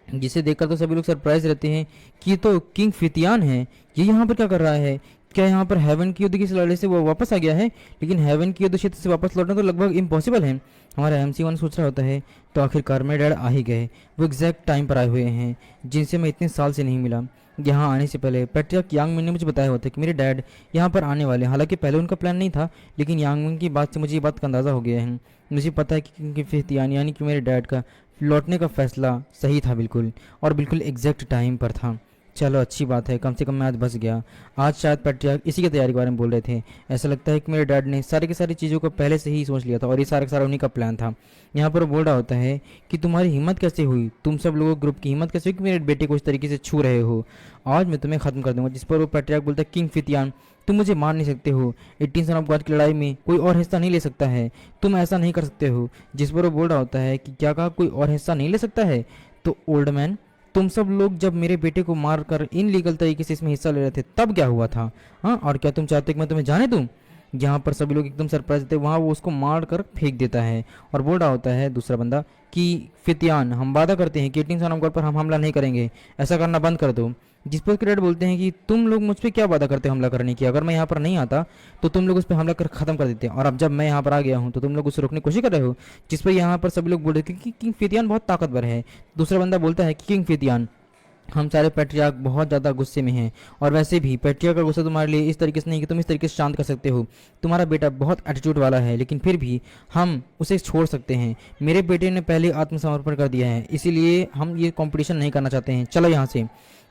जिसे देखकर तो सभी लोग सरप्राइज रहते हैं कि ये तो किंग फितियान है, ये यहाँ पर क्या कर रहा है? क्या यहाँ पर हेवन की युद्ध की लड़ाई से वो वापस आ गया है? लेकिन हेवन की युद्ध क्षेत्र से वापस लौटना तो लगभग इम्पॉसिबल है। हमारा MC1 सोच रहा होता है तो आखिरकार मेरे डैड आ ही गए। वो एग्जैक्ट टाइम पर आए हुए हैं जिनसे मैं इतने साल से नहीं मिला। यहाँ आने से पहले पैट्रियार्क यांगमिन ने मुझे बताया होता कि मेरे डैड यहाँ पर आने वाले हैं। हालांकि पहले उनका प्लान नहीं था, लेकिन यांगमिन की बात से मुझे ये बात का अंदाज़ा हो गया है। मुझे पता है कि फितियान यानी कि मेरे डैड का लौटने का फैसला सही था बिल्कुल, और बिल्कुल एग्जैक्ट टाइम पर था। चलो अच्छी बात है, कम से कम मैं आज बच गया। आज शायद पैट्रियार्क इसी की तैयारी के बारे में बोल रहे थे। ऐसा लगता है कि मेरे डैड ने सारी की सारी चीज़ों को पहले से ही सोच लिया था और ये सारा का सारा उन्हीं का प्लान था। यहाँ पर बोल रहा होता है कि तुम्हारी हिम्मत कैसे हुई, तुम सब लोगों ग्रुप की हिम्मत कैसे हुई कि मेरे बेटे को इस तरीके से छू रहे हो? आज मैं तुम्हें ख़त्म कर दूंगा। जिस पर वो पैट्रियार्क बोलता है किंग फितियान, तुम मुझे मार नहीं सकते हो। 18 सन ऑफ गॉड की लड़ाई में कोई और हिस्सा नहीं ले सकता है, तुम ऐसा नहीं कर सकते हो। जिस पर वो बोल रहा होता है कि क्या कहा, कोई और हिस्सा नहीं ले सकता है? तो ओल्ड मैन, तुम सब लोग जब मेरे बेटे को मार कर इनलीगल तरीके से इसमें हिस्सा ले रहे थे तब क्या हुआ था? हाँ, और क्या तुम चाहते हो कि मैं तुम्हें जाने दूँ? यहाँ पर सभी लोग एकदम सरप्राइज थे। वहाँ वो उसको मार कर फेंक देता है और बोल रहा होता है दूसरा बंदा कि फितियान, हम वादा करते हैं कि 18 सन ऑफ गॉड पर हम हमला नहीं करेंगे, ऐसा करना बंद कर दो। जिस पर क्रेड बोलते हैं कि तुम लोग मुझ पर क्या वादा करते हो हमला करने की? अगर मैं यहाँ पर नहीं आता तो तुम लोग उस पर हमला कर ख़त्म कर देते हैं, और अब जब मैं यहाँ पर आ गया हूँ तो तुम लोग उसे रोकने की कोशिश कर रहे हो। जिस पर यहाँ पर सभी लोग बोल रहे थे कि किंग फितियान बहुत ताकतवर है। दूसरा बंदा बोलता है कि किंग फितियान, हम सारे पैट्रियार्क बहुत ज़्यादा गुस्से में हैं, और वैसे भी पैट्रियार्क का गुस्सा तुम्हारे लिए इस तरीके से नहीं कि तुम इस तरीके से शांत कर सकते हो। तुम्हारा बेटा बहुत एटीट्यूड वाला है, लेकिन फिर भी हम उसे छोड़ सकते हैं। मेरे बेटे ने पहले आत्मसमर्पण कर दिया है, इसीलिए हम ये कंपटीशन नहीं करना चाहते हैं, चलो यहाँ से।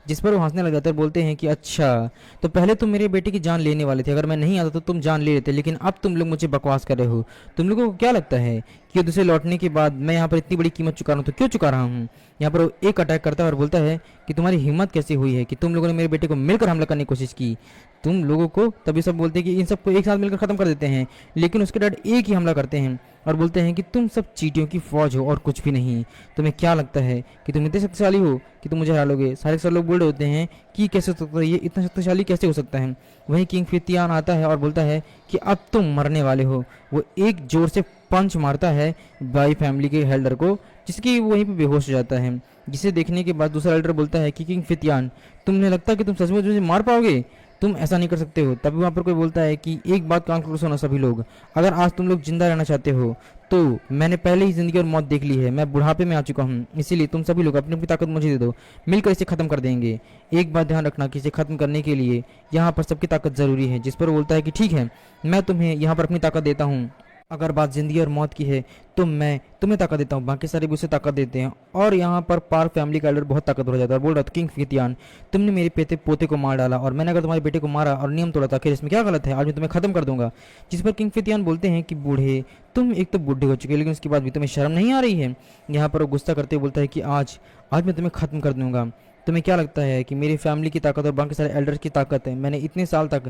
जिस पर वो हंसने लग जाते हैं, बोलते हैं कि अच्छा, तो पहले तुम मेरे बेटे की जान लेने वाले थे, अगर मैं नहीं आता तो तुम जान ले लेते, लेकिन अब तुम लोग मुझे बकवास कर रहे हो। तुम लोगों को क्या लगता है कि दूसरे लौटने के बाद मैं यहाँ पर इतनी बड़ी कीमत चुका रहा हूँ, तो क्यों चुका रहा हूँ? यहाँ पर एक अटैक करता है और बोलता है कि तुम्हारी हिम्मत कैसे हुई है कि तुम लोगों ने मेरे बेटे को मिलकर हमला करने की कोशिश की? तुम लोगों को तभी सब बोलते हैं कि इन सबको एक साथ मिलकर ख़त्म कर देते हैं, लेकिन उसके डैड एक ही हमला करते हैं और बोलते हैं कि तुम सब चींटियों की फौज हो और कुछ भी नहीं। तुम्हें क्या लगता है कि तुम इतने शक्तिशाली हो कि तुम मुझे हरा लोगे? सारे के सारे लोग बोल रहे होते हैं कि कैसे हो सकता है, ये इतना शक्तिशाली कैसे हो सकता है। वहीं किंग फितियान आता है और बोलता है कि अब तुम मरने वाले हो। वो एक जोर से पंच मारता है बाई फैमिली के हेल्डर को, जिसकी वो वहीं पे बेहोश हो जाता है। जिसे देखने के बाद दूसरा एल्डर बोलता है कि किंग फितियान, तुमने लगता है कि तुम सचमुच मुझे मार पाओगे? तुम ऐसा नहीं कर सकते हो। तभी वहाँ पर कोई बोलता है कि एक बात कान खोल सुनो सभी लोग, अगर आज तुम लोग जिंदा रहना चाहते हो तो मैंने पहले ही जिंदगी और मौत देख ली है। मैं बुढ़ापे में आ चुका हूँ, इसीलिए तुम सभी लोग अपनी अपनी ताकत मुझे दे दो, मिलकर इसे खत्म कर देंगे। एक बात ध्यान रखना कि इसे खत्म करने के लिए यहाँ पर सबकी ताकत जरूरी है। जिस पर वो बोलता है कि ठीक है, मैं तुम्हें यहाँ पर अपनी ताकत देता हूँ। अगर बात जिंदगी और मौत की है तो मैं तुम्हें ताकत देता हूँ। बाकी सारे भी उसे ताकत देते हैं और यहाँ पर पार्क फैमिली का एल्डर बहुत ताकतवर हो जाता है और बोल रहा था, किंग फितियान, तुमने मेरे पेते पोते को मार डाला और मैंने अगर तुम्हारे बेटे को मारा और नियम तोड़ा था, आखिर इसमें क्या गलत है? आज मैं तुम्हें खत्म कर दूंगा। जिस पर किंग फितियान बोलते हैं कि बूढ़े, तुम एक तो बूढ़े हो चुके हो लेकिन उसके बाद भी तुम्हें शर्म नहीं आ रही है? यहाँ पर वो गुस्सा करते हुए बोलता है कि आज आज मैं तुम्हें खत्म कर दूंगा। तुम्हें क्या लगता है कि मेरी फैमिली की ताकत और बाकी सारे एल्डर्स की ताकत है? मैंने इतने साल तक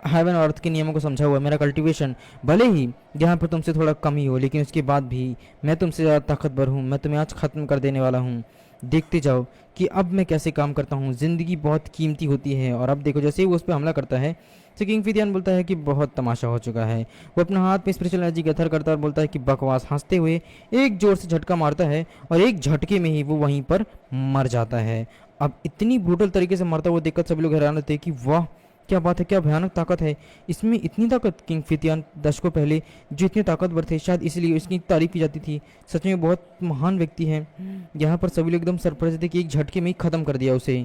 हेवन और अर्थ के नियमों को समझा हुआ है। मेरा कल्टीवेशन भले ही यहाँ पर तुमसे थोड़ा कम ही हो, लेकिन उसके बाद भी मैं तुमसे ज़्यादा ताकतवर हूँ। मैं तुम्हें आज ख़त्म कर देने वाला हूँ। देखते जाओ कि अब मैं कैसे काम करता हूँ। ज़िंदगी बहुत कीमती होती है। और अब देखो, जैसे ही वो उस पर हमला करता है तो किंग फिदियान बोलता है कि बहुत तमाशा हो चुका है। वो अपना हाथ में स्पिरिचुअल एनर्जी गथर करता है और बोलता है कि बकवास। हंसते हुए एक जोर से झटका मारता है और एक झटके में ही वो वहीं पर मर जाता है। अब इतनी ब्रूटल तरीके से मरता हुआ देखकर सभी लोग हैरान होते हैं कि वाह, क्या बात है, क्या भयानक ताकत है इसमें। इतनी ताकत! किंग फितियान दशकों पहले जो इतने ताकतवर थे, शायद इसलिए इसकी तारीफ की जाती थी। सच में बहुत महान व्यक्ति है। यहाँ पर सभी लोग एकदम सरप्राइज थे कि एक झटके में ही खत्म कर दिया उसे।